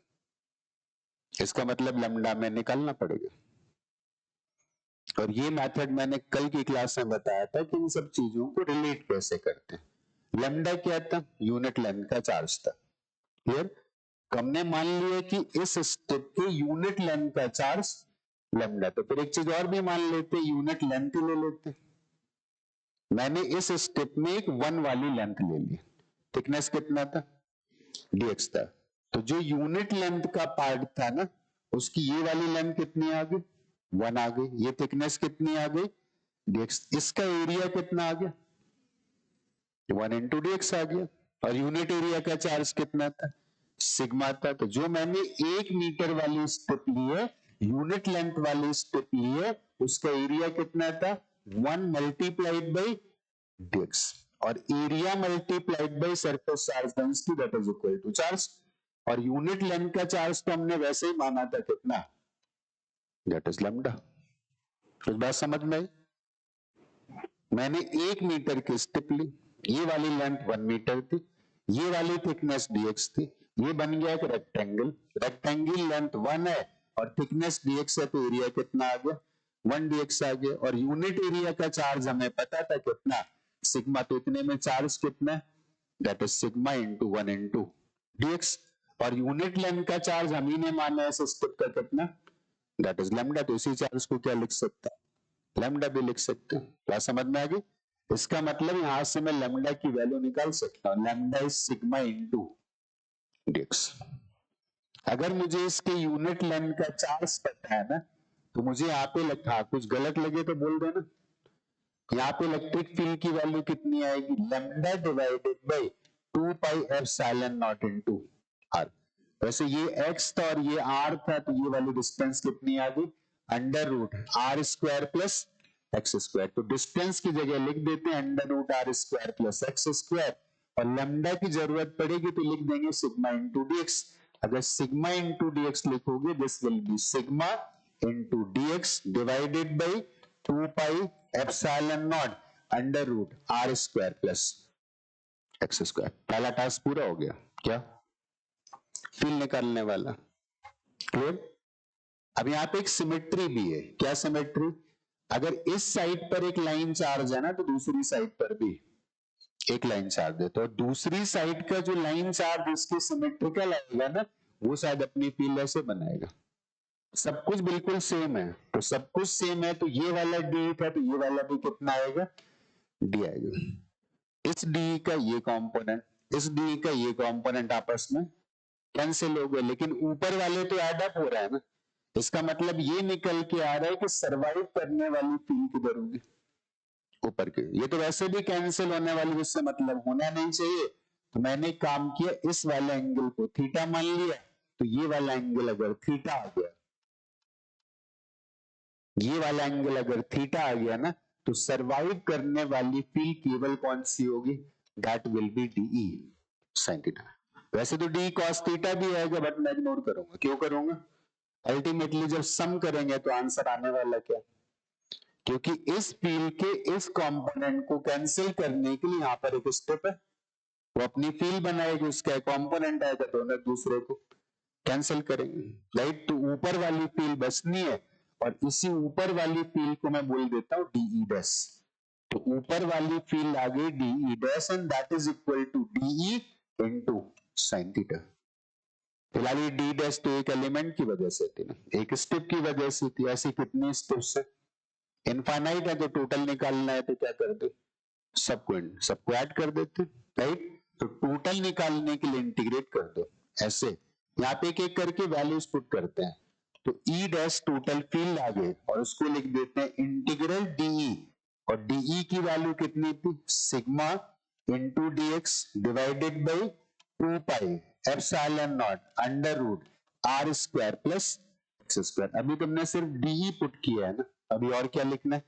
इसका मतलब लैम्डा में निकालना पड़ेगा। और ये मेथड मैंने कल की क्लास में बताया था कि इन सब चीजों को रिलेट कैसे करते हैं। लैम्डा क्या था, यूनिट लेंथ का चार्ज था। क्लियर। हमने मान लिया कि इस स्टेप के यूनिट लेंथ का चार्ज लैम्डा, तो फिर एक चीज और भी मान लेते, यूनिट लेंथ ले लेते। मैंने इस स्टेप में एक 1 वाली लेंथ ले ली, थिकनेस कितना था, dx था। तो जो यूनिट लेंथ का पार्ट था ना, उसकी ये वाली लेंथ कितनी आ गई, 1 आ गई। ये थिकनेस कितनी आ गई, dx। इसका एरिया कितना आ गया, 1 इंटू dx आ गया। और यूनिट एरिया का चार्ज कितना था, सिग्मा था। तो जो मैंने 1 मीटर वाली स्ट्रिप ली है, यूनिट लेंथ वाली स्ट्रिप ली है, उसका एरिया कितना था, 1 मल्टीप्लाइड बाई dx, और area multiplied by surface charge density that is equal to charge. और यूनिट लेंथ का चार्ज तो हमने वैसे ही माना था कितना, दैट इज लैम्डा। कुछ बात समझ में आई? मैंने 1 मीटर की स्ट्रिप ली, ये वाली लेंथ 1 मीटर थी, ये वाली थिकनेस dx थी, ये बन गया एक रेक्टेंगल। रेक्टेंगल लेंथ 1 है और थिकनेस dx है, तो एरिया कितना आ गया, 1 dx आ गया। और यूनिट एरिया का चार्ज हमें पता था कितना, सिग्मा। तो इतने में चार्ज कितना है, that is sigma into 1 into dx। और यूनिट लेंथ का चार्ज हम ही ने माना है इस स्ट्रिप का कितना, दैट इज लैम्डा। तो इसी चार्ज को क्या लिख सकता है, लैम्डा भी लिख सकते हैं। क्या समझ में आ गई? इसका मतलब यहां से मैं लैम्डा की वैल्यू निकाल सकता हूं, lambda is sigma into dx। अगर मुझे इसके यूनिट लेंथ का चार्ज पता है ना, तो मुझे यहाँ पे लिखा, कुछ गलत लगे तो बोल देना। यहाँ पे इलेक्ट्रिक फील्ड की वैल्यू कितनी आएगी, lambda divided by 2 pi epsilon naught into R. वैसे ये x था और ये r था, तो ये वाली डिस्टेंस कितनी आ गई, under root R square plus x square. तो डिस्टेंस की जगह लिख देते हैं under root R square plus x square, और लैम्डा की जरूरत पड़ेगी तो लिख देंगे सिग्मा इंटू डीएक्स। अगर सिग्मा इंटू डीएक्स लिखोगे, this will be sigma into dx divided by 2 pi epsilon naught under root R square plus x square. पहला टास्क पूरा हो गया। क्या, फील्ड निकालने वाला, क्लियर। अब यहाँ पे एक सिमेट्री भी है। क्या सिमेट्री, अगर इस साइड पर एक लाइन चार्ज है ना, तो दूसरी साइड पर भी एक लाइन चार्ज है, तो दूसरी साइड का जो लाइन चार्ज इसके सिमेट्रिकल आएगा ना, वो शायद अपनी फील्ड ऐसे बनाएगा। सब कुछ बिल्कुल सेम है, तो सब कुछ सेम है, तो ये वाला डी था, तो ये वाला भी कितना आएगा, डी आएगा। इस डी का ये कंपोनेंट, इस डी का ये कंपोनेंट आपस में कैंसिल हो गए, लेकिन ऊपर वाले तो ऐड अप हो रहा है ना। इसका मतलब ये निकल के आ रहा है कि सरवाइव करने वाली फील्ड किधर होगी, ऊपर के। ये तो वैसे भी कैंसिल होने वाली, जिससे मतलब होना नहीं चाहिए। तो मैंने काम किया, इस वाले एंगल को थीटा मान लिया, तो ये वाला एंगल अगर थीटा आ गया, ये वाला एंगल अगर थीटा आ गया ना, तो सरवाइव करने वाली फील्ड केवल कौन सी होगी, that will be dE sine theta. वैसे तो डी कॉस थीटा भी आएगा, बट मैं इग्नोर करूंगा। क्यों करूंगा, अल्टीमेटली जब सम करेंगे तो आंसर आने वाला क्या, क्योंकि इस फील्ड के इस कंपोनेंट को कैंसिल करने के लिए यहाँ पर एक स्टेप है, वो अपनी फील्ड बनाएगी, उसका एक कंपोनेंट आएगा, दोनों दूसरे को कैंसिल करेंगे, राइट। तो ऊपर वाली फील्ड बचनी है, और इसी ऊपर वाली फील्ड को मैं बोल देता हूं डीई डैश। तो ऊपर वाली फील्ड आ गई dE dash, and that is equal to dE into sine theta. फिलहाल ये डी डैश तो एक एलिमेंट की वजह से थी ना, एक स्टेप की वजह से थी। ऐसी कितनी स्टेप्स है, इनफाइनाइट है, तो टोटल निकालना है तो क्या कर दे, सबको ऐड कर देते, राइट। तो टोटल निकालने के लिए इंटीग्रेट कर दो, ऐसे यहाँ पे एक एक करके वैल्यूज पुट करते हैं। तो ई डैश टोटल फील्ड आ गए, और उसको लिख देते हैं इंटीग्रल डीई, और डीई की वैल्यू कितनी थी, sigma into dx divided by 2 pi epsilon naught under root R square plus x square. अभी तुमने सिर्फ डीई पुट किया है ना, अभी और क्या लिखना है,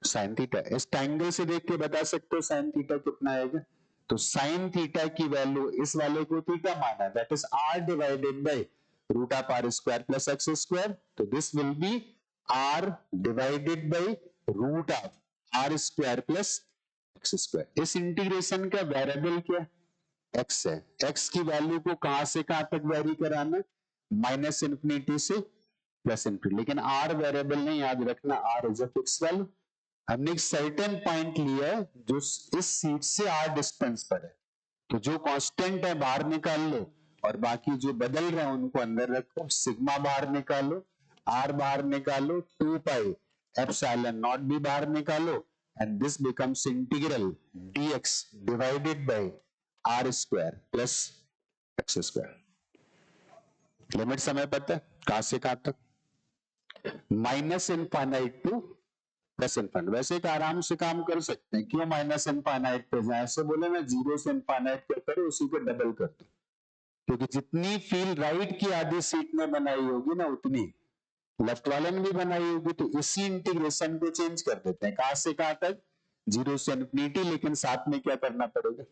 साइन थीटा। इस ट्रायंगल से देख के बता सकते हो साइन थीटा कितना आएगा। तो साइन थीटा की वैल्यू, इस वाले को थीटा माना, that is r divided by root of r square plus x square. तो this will be r divided by root of r square plus x square. इस इंटीग्रेशन का वेरिएबल क्या, एक्स है। एक्स की वैल्यू को कहां से कहां तक वेरी कराना, माइनस इंफिनिटी से प्लस इंफिनिटी। लेकिन आर वेरिएबल नहीं, याद रखना, r is a fix value. हमने एक सर्टेन पॉइंट लिया है जो इस सीट से आर डिस्टेंस पर है, तो जो कांस्टेंट है बाहर निकाल लो, और बाकी जो बदल रहे हैं उनको अंदर रखो। सिग्मा बाहर निकालो, आर बाहर निकालो, 2 पाई एप्सिलॉन नॉट भी बाहर निकालो, and this becomes integral dx divided by R square plus x square. Limit समय पता है कहां से कहां तक, minus infinite to plus infinite. वैसे एक आराम से काम कर सकते हैं, क्यों माइनस इनफाइनाइट पे जाए, ऐसे बोले ना, जीरो से इनफाइनाइट क्या करो, उसी को डबल कर दो। क्योंकि जितनी फील्ड राइट की आधी सीट में बनाई होगी ना, उतनी लेफ्ट वाले ने भी बनाई होगी। तो इसी इंटीग्रेशन को चेंज कर देते हैं, कहां से कहां तक, जीरो से इन्फिनिटी, लेकिन साथ में क्या करना पड़ेगा,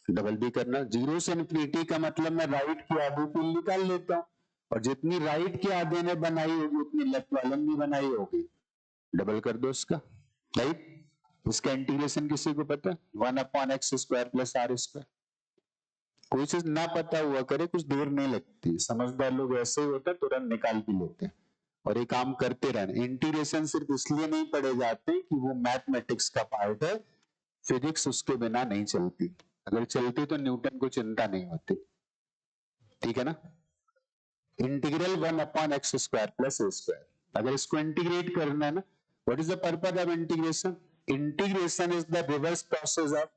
डबल भी करना। जीरो से इन्फिनिटी का मतलब मैं राइट की आधी फील्ड निकाल लेता हूं, और जितनी राइट के आधे ने बनाई होगी उतनी लेफ्ट वाले ने भी बनाई होगी, डबल कर दो इसका, राइट। इसका इंटीग्रेशन किसी को पता, 1/x square plus are square. कोई चीज ना पता हुआ करे, कुछ देर नहीं लगती, समझदार लोग ऐसे ही होता है, तुरंत निकाल भी लेते हैं, और ये काम करते रहना। इंटीग्रेशन सिर्फ इसलिए नहीं पढ़े जाते कि वो मैथमेटिक्स का पार्ट है, फिजिक्स उसके बिना नहीं चलती। अगर चलती तो न्यूटन को चिंता नहीं होती, ठीक है ना। Integral 1/x square plus A square, अगर इसको इंटीग्रेट करना है ना, what is the purpose of integration, integration is the reverse process of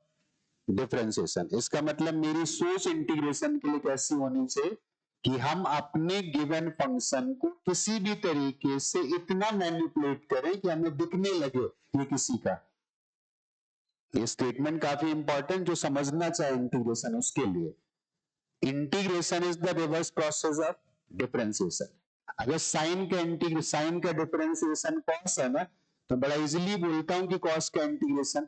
differentiation. इसका मतलब मेरी सोच इंटीग्रेशन के लिए कैसी होनी चाहिए कि हम अपने गिवन फंक्शन को किसी भी तरीके से इतना मैनिपुलेट करें कि हमें दिखने लगे ये किसी का। ये स्टेटमेंट काफी इंपॉर्टेंट, जो समझना चाहे इंटीग्रेशन उसके लिए। Integration is the reverse process of differentiation. अगर साइन का डिफरेंशिएशन कॉस है ना, तो बड़ा इजीली बोलता हूं कि कॉस का इंटीग्रेशन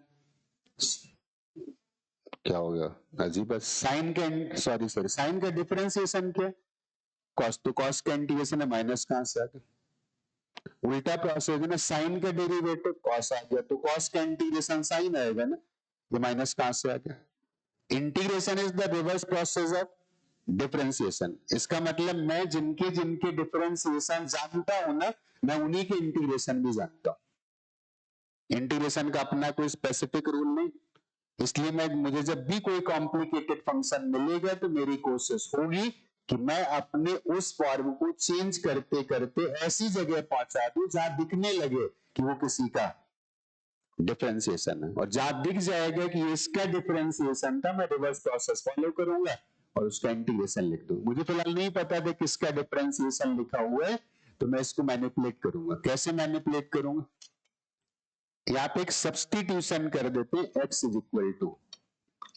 क्या हो गया, अजीब है। साइन का डिफरेंशिएशन क्या, कॉस, तो कॉस का इंटीग्रेशन है माइनस, कहां से आ गया, उल्टा प्रोसेस है ना, साइन का डेरिवेटिव कॉस आ गया तो कॉस का इंटीग्रेशन साइन आएगा ना, ये माइनस कहां से आ गया। Integration is the reverse process of differentiation. इसका मतलब मैं जिनके जिनके डिफरेंशिएशन जानता हूं ना, मैं उन्हीं के इंटीग्रेशन भी जानता हूं। इंटीग्रेशन का अपना कोई स्पेसिफिक रूल नहीं, इसलिए मुझे जब भी कोई कॉम्प्लिकेटेड फंक्शन मिलेगा तो मेरी कोशिश होगी कि मैं अपने उस फॉर्म को चेंज करते करते ऐसी जगह पहुंचा दूं जहां दिखने लगे कि वो किसी का डिफरेंशिएशन है, और जहां दिख जाएगा कि इसका डिफरेंशिएशन था, मैं रिवर्स प्रोसेस फॉलो करूंगा और उसका इंटीग्रेशन लिख दूं। मुझे फिलहाल नहीं पता था किसका डिफरेंशिएशन लिखा हुआ है, तो मैं इसको मैनिपुलेट करूंगा। कैसे मैनिपुलेट करूंगा, यहाँ पे एक सब्स्टिट्यूशन कर देते हैं, x is equal to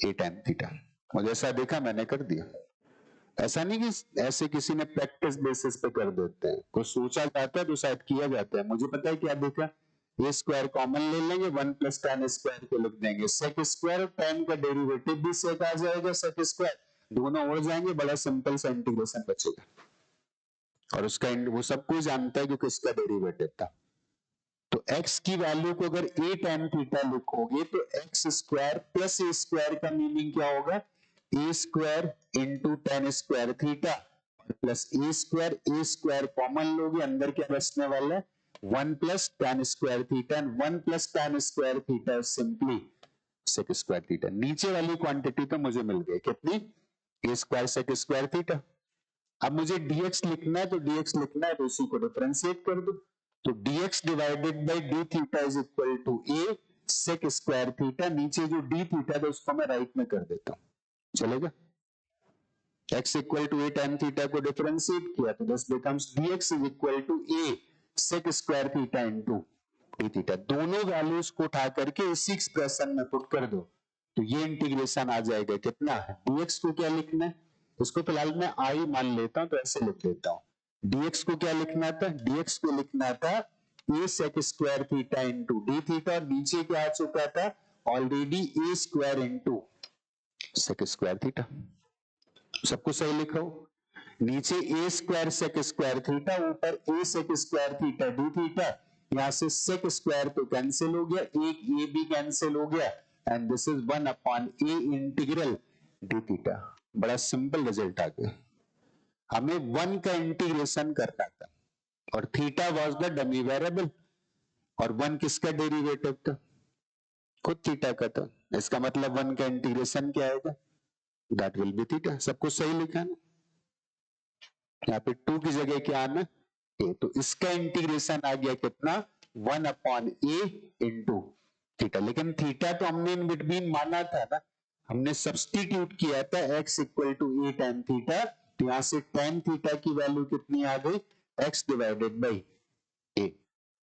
A tan theta. मुझे ऐसा देखा, मैंने कर दिया। ऐसा नहीं कि ऐसे किसी ने प्रैक्टिस बेसिस पे कर देते हैं, कुछ सोचा जाता है तो शायद किया जाता है। मुझे पता है क्या देखा, ए स्क्वायर कॉमन ले लेंगे, 1 प्लस tan स्क्वायर को लिख देंगे, सेक स्क्वायर और tan का डेरिवेटिव भी सेक आ जाएगा, सेक स्क्वायर दोनों उड़ जाएंगे, बड़ा सिंपल सा इंटीग्रेशन बचेगा। और उसका वो सब कोई जानता है कि किसका डेरिवेटिव था। तो x की वैल्यू को अगर a tan थीटा लिखोगे तो x square plus a square का मीनिंग क्या होगा, a square into tan square theta plus a square common लोगे, अंदर क्या बचने वाला है, 1 plus tan square theta, and 1 plus tan square theta simply sec square theta. नीचे वाली क्वांटिटी तो मुझे मिल गई कितनी, a square sec square theta. अब मुझे dx लिखना है, तो dx लिखना है तो उसी को डिफरेंशिएट कर दो, तो dx divided by D theta is equal to a sec square theta. नीचे जो d थीटा था उसको मैं राइट में कर देता हूं, चलेगा। x equal to a tan theta को डिफरेंशिएट किया तो this becomes dx is equal to a sec square theta into d theta. दोनों वैल्यूज को उठा करके इसी एक्सप्रेशन में पुट कर दो, तो ये इंटीग्रेशन आ जाएगा कितना, dx को क्या लिखना है, इसको फिलहाल मैं i मान लेता हूं, तो ऐसे लिख लेता हूं। dx को क्या लिखना था, dx को लिखना था a sec square theta into D theta, और नीचे क्या आ चुका था already a square into sec square theta. सबको सही लिखो, नीचे a square sec square theta, ऊपर a sec square theta D theta. यहां से सेक स्क्वायर तो कैंसिल हो गया, एक a भी कैंसिल हो गया, and this is 1 upon a integral D theta. बड़ा सिंपल रिजल्ट आ गया। हमें 1 का इंटीग्रेशन करना था और theta was the dummy variable, और 1 किसका डेरिवेटिव था, खुद थीटा का था। इसका मतलब 1 का इंटीग्रेशन क्या आएगा, दैट विल बी थीटा। सबको सही लिखा ना, यहाँ पे 2 की जगह क्या आना a, तो इसका इंटीग्रेशन आ गया कितना, 1 अपॉन a इंटू थीटा। लेकिन थीटा तो हमने इन बिटवीन माना था ना, हमने सब्स्टिट्यूट किया था x equal to a tan theta, तो यहां से tan थीटा की वैल्यू कितनी आ गई, x डिवाइडेड बाई a।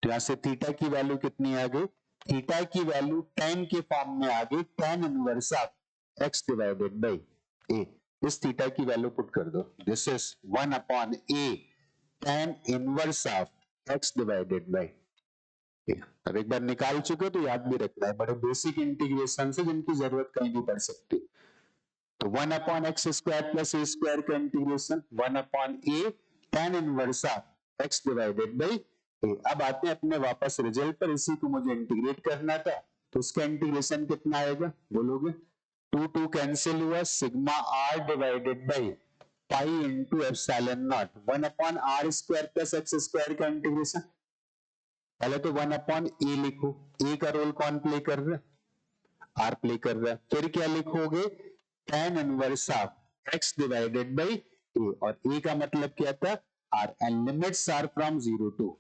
तो यहां से थीटा की वैल्यू कितनी आ गई, थीटा की वैल्यू tan के फॉर्म में आ गई, tan inverse of x divided by a। इस थीटा की वैल्यू पुट कर दो, this is 1 upon a tan inverse of x divided by a। अब एक बार निकाल चुके हो तो याद भी रखना है, बड़े बेसिक इंटीग्रेशन से जिनकी जरूरत कहीं भी पड़ सकती। तो 1 upon x square plus A square का integration 1 upon a tan inverse of x divided by a। अब आते हैं अपने वापस रिजल्ट पर, इसी को मुझे इंटीग्रेट करना था, तो उसका इंटीग्रेशन कितना आएगा बोलोगे, 2 कैंसिल हुआ, sigma r divided by pi into epsilon not, 1 upon r square plus x square का इंटीग्रेशन। पहले तो 1 अपॉन a लिखो, a का रोल कौन प्ले कर रहा है, r प्ले कर रहा है। फिर क्या लिखोगे, tan inverse of x divided by a, और a का मतलब क्या था r, and limits are from 0 to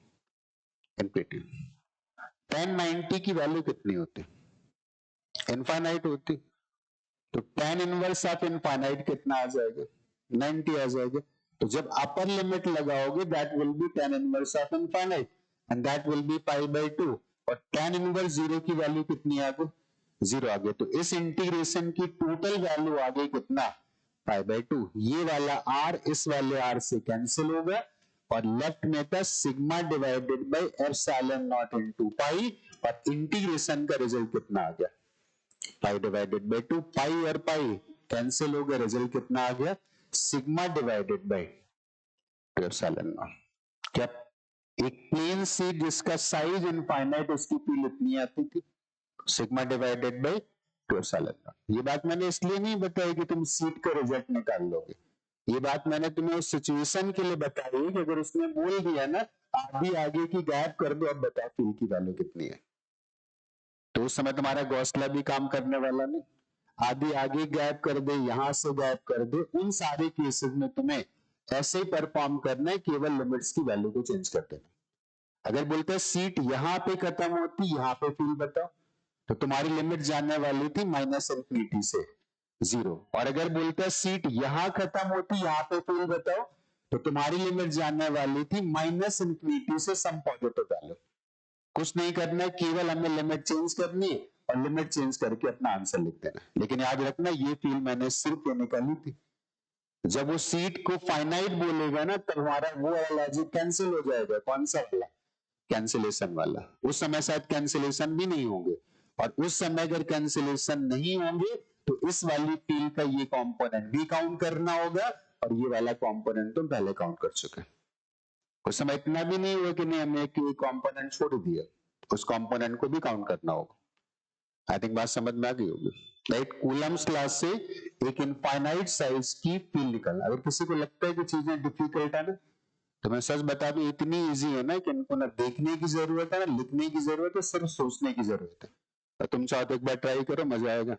infinity. tan 90 की वैल्यू कितनी होती? इनफाइनाइट होती। तो tan इनवर्स ऑफ इनफाइनाइट कितना आ जाएगा? 90 आ जाएगा। तो जब अपर लिमिट लगाओगे that will B tan inverse of infinite and that will B pi by 2 और tan इनवर्स जीरो की वैल्यू कितनी आ गई? जीरो आ गई। तो इस इंटीग्रेशन की टोटल वैल्यू आ गई कितना? Pi by 2। ये वाला r इस वाले r से कैंसिल होगा और लेफ्ट में था sigma divided by epsilon naught into पाई और इंटीग्रेशन का रिजल्ट कितना आ गया? पाई डिवाइडेड बाय 2। पाई और पाई कैंसिल हो गया, रिजल्ट कितना आ गया? Sigma divided by epsilon not. क्या एक प्लेन शीट जिसका साइज इनफाइनाइट उसकी पील इतनी आती थी? Sigma divided by epsilon not. ये बात मैंने इसलिए नहीं बताई कि तुम शीट का रिजल्ट निकाल लोगे, ये बात मैंने तुम्हें उस सिचुएशन के लिए बताई है कि अगर उसने बोल दिया ना आधी आगे की गैप कर दो, अब बता फील की वैल्यू कितनी है, तो उस समय तुम्हारा गौसला भी काम करने वाला नहीं। आधी आगे गैप कर दे, यहां से गैप कर दे, उन सारे केसेस में तुम्हें ऐसे ही परफॉर्म करना है, केवल लिमिट्स की वैल्यू को चेंज कर देना। अगर बोलते हैं सीट यहां पे खत्म होती, यहां पे फील बताओ, तो तुम्हारी लिमिट जानने वाली थी माइनस इंफिनिटी से जीरो। और अगर बोलते हैं सीट यहां खत्म होती, यहां पे फील बताओ, तो तुम्हारी लिमिट जानने वाली थी माइनस इंफिनिटी से सम पॉजिटिव वैल्यू। कुछ नहीं करना है, केवल हमें लिमिट चेंज करनी है और लिमिट चेंज करके अपना आंसर लिख देना। लेकिन याद रखना ये फील्ड मैंने सिर्फ ये निकाली थी। जब वो सीट को फाइनाइट बोलेगा ना तब हमारा वो वाला लॉजिक कैंसिल हो जाएगा। कौन सा वाला? कैंसिलेशन वाला। उस समय शायद कैंसिलेशन भी नहीं होंगे, और उस समय अगर कैंसिलेशन नहीं होंगे तो इस वाली फील्ड का ये कंपोनेंट भी काउंट करना होगा और ये वाला कंपोनेंट तो पहले काउंट कर चुके हैं। उस समय इतना भी नहीं हुआ कि नहीं हमने एक कंपोनेंट छोड़ दिया, उस कंपोनेंट को भी काउंट करना होगा। आई थिंक बात समझ में आ गई होगी, राइट। कूलम्स लॉ से एक इनफाइनाइट साइज की फील्ड निकालना। अगर किसी को लगता है कि चीजें डिफिकल्ट है ना, तो मैं सच बता दूं इतनी इजी है ना कि इनको ना देखने की जरूरत है ना लिखने की जरूरत है, सिर्फ सोचने की जरूरत है। तो तुम चाहो तो एक बार ट्राई करो, मजा आएगा।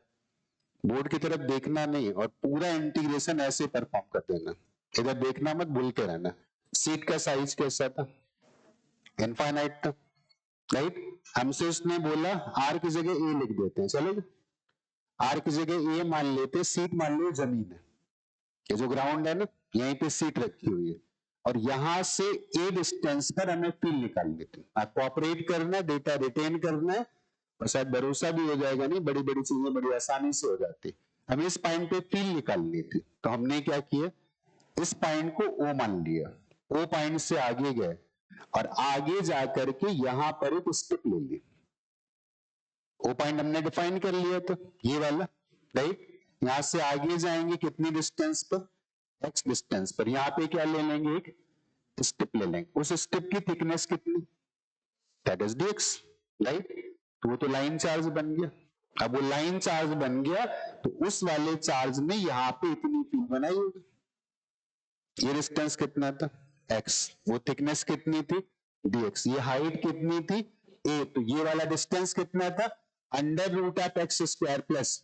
बोर्ड की तरफ देखना नहीं और पूरा इंटीग्रेशन ऐसे परफॉर्म कर देना, इधर देखना मत, भूलते रहना। सीट का साइज कैसा था? इनफाइनाइट था, राइट। हमसे उसने बोला आर की जगह ए लिख देते हैं, चलेगा। आर की जगह ए मान लेते, सीट मान लो जमीन है, ये जो ग्राउंड है ना यहीं पे सीट रखी हुई है और यहां से ए डिस्टेंस पर हमें फील्ड निकालनी थी। आपको ऑपरेट करना है, डेटा रिटेन करना है और शायद भरोसा भी हो जाएगा, नहीं बड़ी बड़ी चीजें बड़ी आसानी से हो जाती। हमें इस पॉइंट पे फील्ड निकालनी थी, तो हमने क्या किया, इस पॉइंट को ओ मान लिया, ओ पॉइंट से आगे गए और आगे जाकर के यहां पर एक स्टेप ले ली। ओ पॉइंट हमने डिफाइन कर लिया, तो ये वाला, राइट। यहां से आगे जाएंगे कितनी डिस्टेंस पर? एक्स डिस्टेंस पर। यहां पे क्या ले लेंगे, एक स्टेप ले लेंगे। उस स्टेप की थिकनेस कितनी? That is dx, right. तो वो तो लाइन चार्ज बन गया। अब वो लाइन चार्ज बन गया तो उस वाले चार्ज ने यहां पे इतनी फील्ड बनाई होगी। ये डिस्टेंस कितना था? x। वो थिकनेस कितनी थी? dx। ये हाइट कितनी थी? a। तो ये वाला डिस्टेंस कितना था? Under root of X square plus.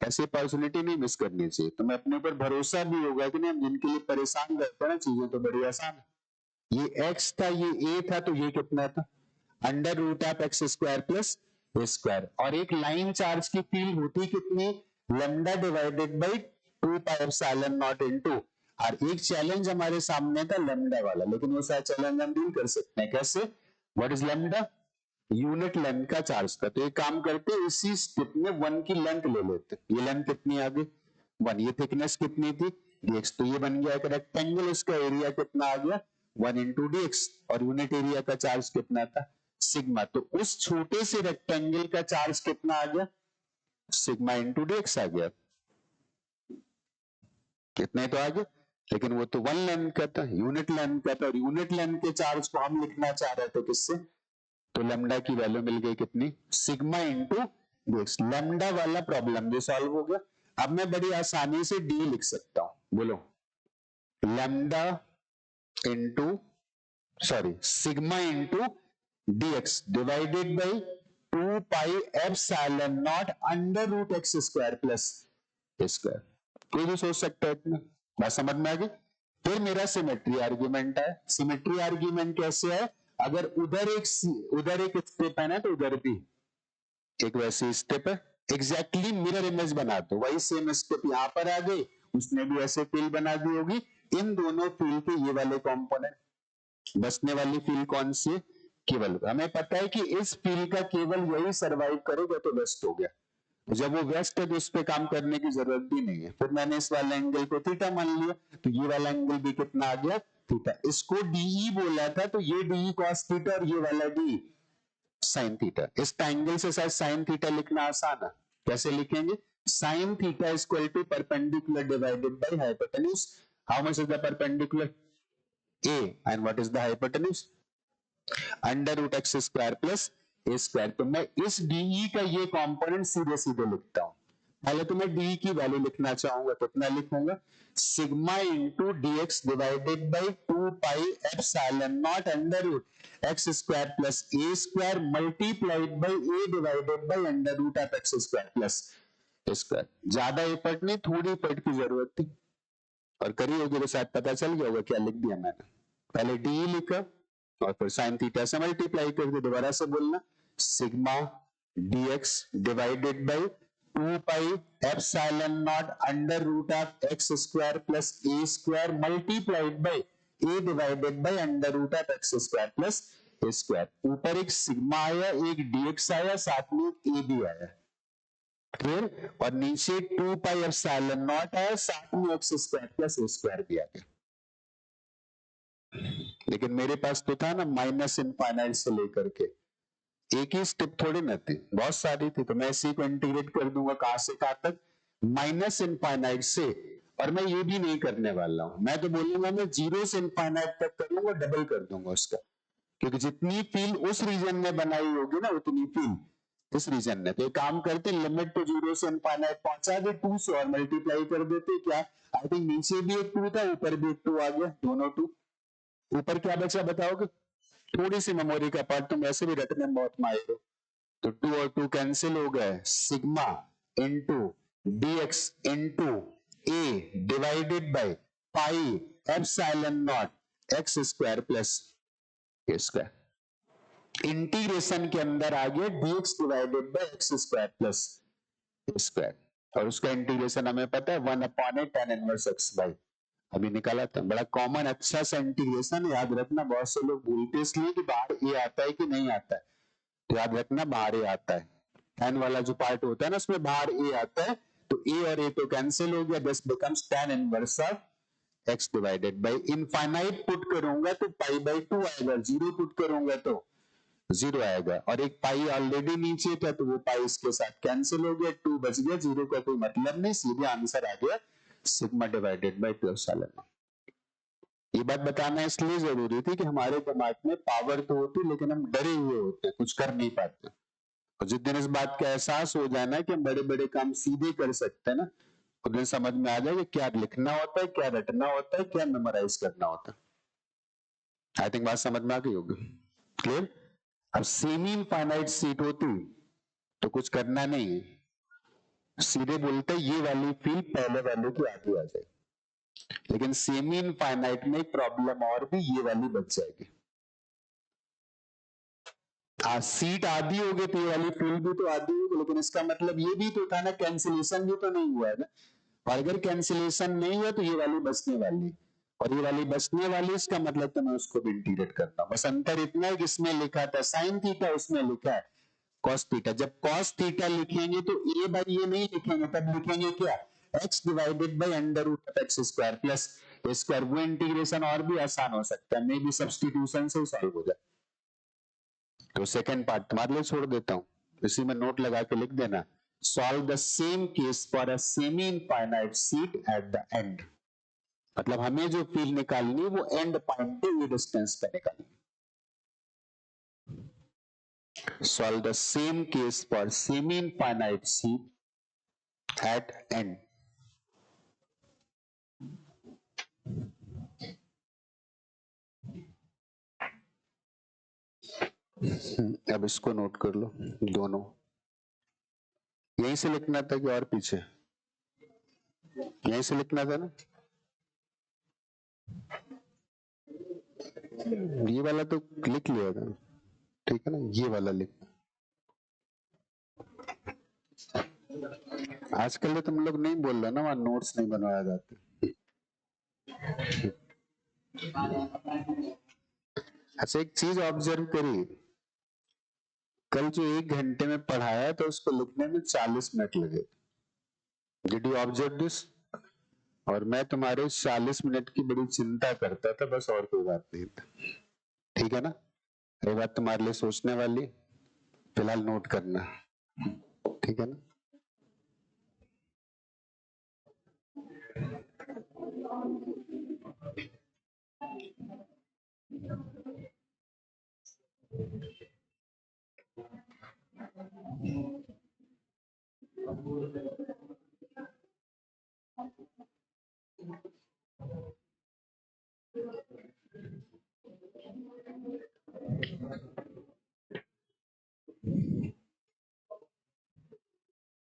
ऐसी पॉसिबिलिटी नहीं मिस करनी चाहिए। तुम्हें अपने ऊपर भरोसा भी होगा कि नहीं, हम जिनके लिए परेशान रहते हैं ना, चीजें तो बड़ी आसान है। ये x था, ये a था, तो ये कितना था? Under root of X square plus A square. और एक लाइन चार्ज की फील्ड होती कितनी? Lambda divided by 2 pi epsilon naught into. और एक चैलेंज हमारे सामने था लैम्डा वाला, लेकिन वो शायद चैलेंज हम डील कर सकते हैं। कैसे? What is lambda? Unit length का चार्ज का। तो एक काम करते, इसी स्टेप में 1 की लेंथ ले लेते। ये लेंथ कितनी आ गई? 1। ये थिकनेस कितनी थी? dx। तो ये बन गया एक रेक्टेंगल, इसका एरिया कितना आ गया? 1 इंटू dx। और यूनिट एरिया का चार्ज कितना था? सिग्मा। तो उस छोटे से रेक्टेंगल का चार्ज कितना आ गया? सिग्मा इंटू dx आ गया। कितने तो आ गया, लेकिन वो तो 1 लेंथ का था, यूनिट लेंथ का था, और यूनिट लेंथ के चार्ज को हम लिखना चाह रहे थे किससे? तो लैम्डा की वैल्यू मिल गई कितनी? Sigma into dx। लैम्डा वाला प्रॉब्लम भी सॉल्व हो गया। अब मैं बड़ी आसानी से डी लिख सकता हूं, बोलो। Lambda into sigma into dx divided by 2 pi epsilon naught under root X square plus A square. कोई भी सोच सकता है इतना। बात समझ में आ गई। फिर मेरा सिमेट्री आर्ग्यूमेंट है। सिमेट्री आर्ग्यूमेंट कैसे है? अगर उधर एक स्टेप है ना तो उधर भी एक वैसी स्टेप है, एग्जैक्टली मिरर इमेज बना दो, वही सेम स्टेप यहाँ पर आ गई, उसने भी ऐसे फील्ड बना दी होगी। इन दोनों फील्ड के ये वाले कंपोनेंट, बसने वाली फील्ड कौन सी है, केवल हमें पता है कि इस फील्ड का केवल यही सरवाइव करेगा तो वेस्ट हो गया, तो जब वो वेस्ट है तो उस पर काम करने की जरूरत भी नहीं है। फिर मैंने इस वाले एंगल को थीटा मान लिया, तो ये वाला एंगल भी कितना आ गया, थीटा। इसको डीई बोला था तो ये डीई कॉस थीटा और ये वाला डी साइन थीटा। इस ट्रायंगल से शायद साइन थीटा लिखना आसान है, कैसे लिखेंगे, sine theta is equal to perpendicular divided by hypotenuse. How much is the perpendicular, a, and what is the hypotenuse, under root X square plus A square. तो मैं इस डीई का ये कंपोनेंट सीधे सीधे लिखता हूं। पहले तो मैं डी की वैल्यू लिखना चाहूंगा, कितना लिखूंगा, sigma into D X divided by 2 pi epsilon naught under root X square plus A square multiplied by A divided by under root of X square plus A square. ज्यादा एफर्ट नहीं, थोड़ी एफर्ट की जरूरत थी, और करी होगी तो शायद पता चल गया होगा क्या लिख दिया मैंने। पहले डी लिखा और फिर साइन थीटा से मल्टीप्लाई करके, दोबारा से बोलना, sigma dx divided by 2 pi epsilon naught under root of X square plus A square multiplied by A divided by under root of X square plus A square. ऊपर एक सिग्मा आया, एक dx आया, साथ में ए भी आया, फिर और नीचे 2 पाई एप्सिलॉन नॉट आया, साथ में x square plus A square भी आ गया। लेकिन मेरे पास तो था ना माइनस इनफाइनाइट से लेकर के, एक ही स्टेप थोड़ी ना थी, बहुत सारी थी, तो मैं इसी को इंटीग्रेट कर दूंगा कहां से कहां तक, माइनस इनफाइनाइट से। और मैं ये भी नहीं करने वाला हूं, मैं तो बोलूंगा मैं जीरो से इनफाइनाइट तक करूंगा, डबल कर दूंगा उसका, क्योंकि जितनी फील्ड उस रीजन में बनाई होगी ना उतनी फील्ड इस रीजन में। तो एक काम करते, लिमिट तो जीरो से इनफाइनाइट पहुंचा दे, 2 से और मल्टीप्लाई कर देते, क्या आई थिंक नीचे भी एक 2 था, ऊपर भी एक 2 आ गया, दोनों 2। ऊपर क्या बचा बताओगे, थोड़ी सी मेमोरी का पार्ट, तुम वैसे भी रटने में बहुत माहिर हो, तो 2 और 2 कैंसिल हो गए, sigma into dx into A divided by pi epsilon not x square plus A square. Integration के अंदर आ गया dx divided bye x square plus A square, और उसका इंटीग्रेशन हमें पता है 1/a tan inverse x by, अभी निकाला था, बड़ा कॉमन अच्छा सा इंटीग्रेशन, याद रखना। बहुत से लोग भूलते इसलिए कि बाहर ए आता है कि नहीं आता है, तो याद रखना बाहर ए आता है, tan वाला जो पार्ट होता है ना उसमें बाहर ए आता है, तो ए और ए तो कैंसिल हो गया, this becomes tan inverse of x divided by, infinite put करूंगा तो पाई बाई 2 आएगा, जीरो पुट करूंगा तो जीरो आएगा, और एक पाई ऑलरेडी नीचे था तो वो पाई इसके साथ कैंसिल हो गया, 2 बच गया, जीरो का कोई मतलब नहीं, सीधे आंसर आ गया सिग्मा डिवाइडेड बाई 2 एप्सिलॉन। ये बात बताना इसलिए जरूरी थी कि हमारे दिमाग में पावर तो होती लेकिन हम डरे हुए होते, कुछ कर नहीं पाते। और जिस दिन इस बात का एहसास हो जाए ना कि हम बड़े बड़े काम सीधे कर सकते हैं ना, उस दिन समझ में आ जाए कि क्या लिखना होता है, क्या रटना होता है, क्या मेमोराइज करना होता है। आई थिंक बात समझ में आ गई होगी, क्लियर। अब सेमी इनफाइनाइट सीट होती तो कुछ करना नहीं है, सीधे बोलते ये वाली फील्ड पहले वाले की आगे आ जाए, लेकिन सेमी इनफाइनाइट में एक प्रॉब्लम और भी, ये वाली बच जाएगी। सीट आधी हो गई तो ये वाली फील्ड भी तो आधी होगी, लेकिन इसका मतलब ये भी तो था ना, कैंसिलेशन भी तो नहीं हुआ है ना, और अगर कैंसिलेशन नहीं हुआ तो ये वाली बचने वाली, और ये वाली बचने वाली, इसका मतलब तो मैं उसको भी इंटीग्रेट करता हूं। बस अंतर इतना है कि इसमें लिखा था साइन थीटा, उसमें लिखा है कॉस थीटा। जब कॉस थीटा लिखेंगे तो ए बाई ये नहीं लिखेंगे, तब लिखेंगे क्या, X divided by under root of X square plus A square. वो इंटीग्रेशन और भी आसान हो सकता है, मे बी सब्स्टिट्यूशन से सॉल्व हो जाए। तो सेकंड पार्ट तुम्हारे लिए छोड़ देता हूं, इसी में नोट लगा के लिख देना, solve the same case for a semi infinite sheet at the end. मतलब हमें जो फील्ड निकालनी है वो एंड पॉइंट पे ये डिस्टेंस पे निकालनी। Solve the same case for semi-infinite seed at end. अब इसको नोट कर लो, दोनों यहीं से लिखना था कि और पीछे, यहीं से लिखना था ना। ये वाला तो लिख लिया था, ठीक है ना, ये वाला लिख। आजकल तो तुम लोग नहीं बोल रहे ना, वहां नोट्स नहीं बनवाया जाते। अच्छा एक चीज ऑब्जर्व करी, कल जो 1 घंटे में पढ़ाया तो उसको लिखने में 40 मिनट लगे। Did you observe this? और मैं तुम्हारे 40 मिनट की बड़ी चिंता करता था, बस और कोई बात नहीं था। ठीक है ना, ये बात तुम्हारे लिए सोचने वाली, फिलहाल नोट करना, ठीक है ना।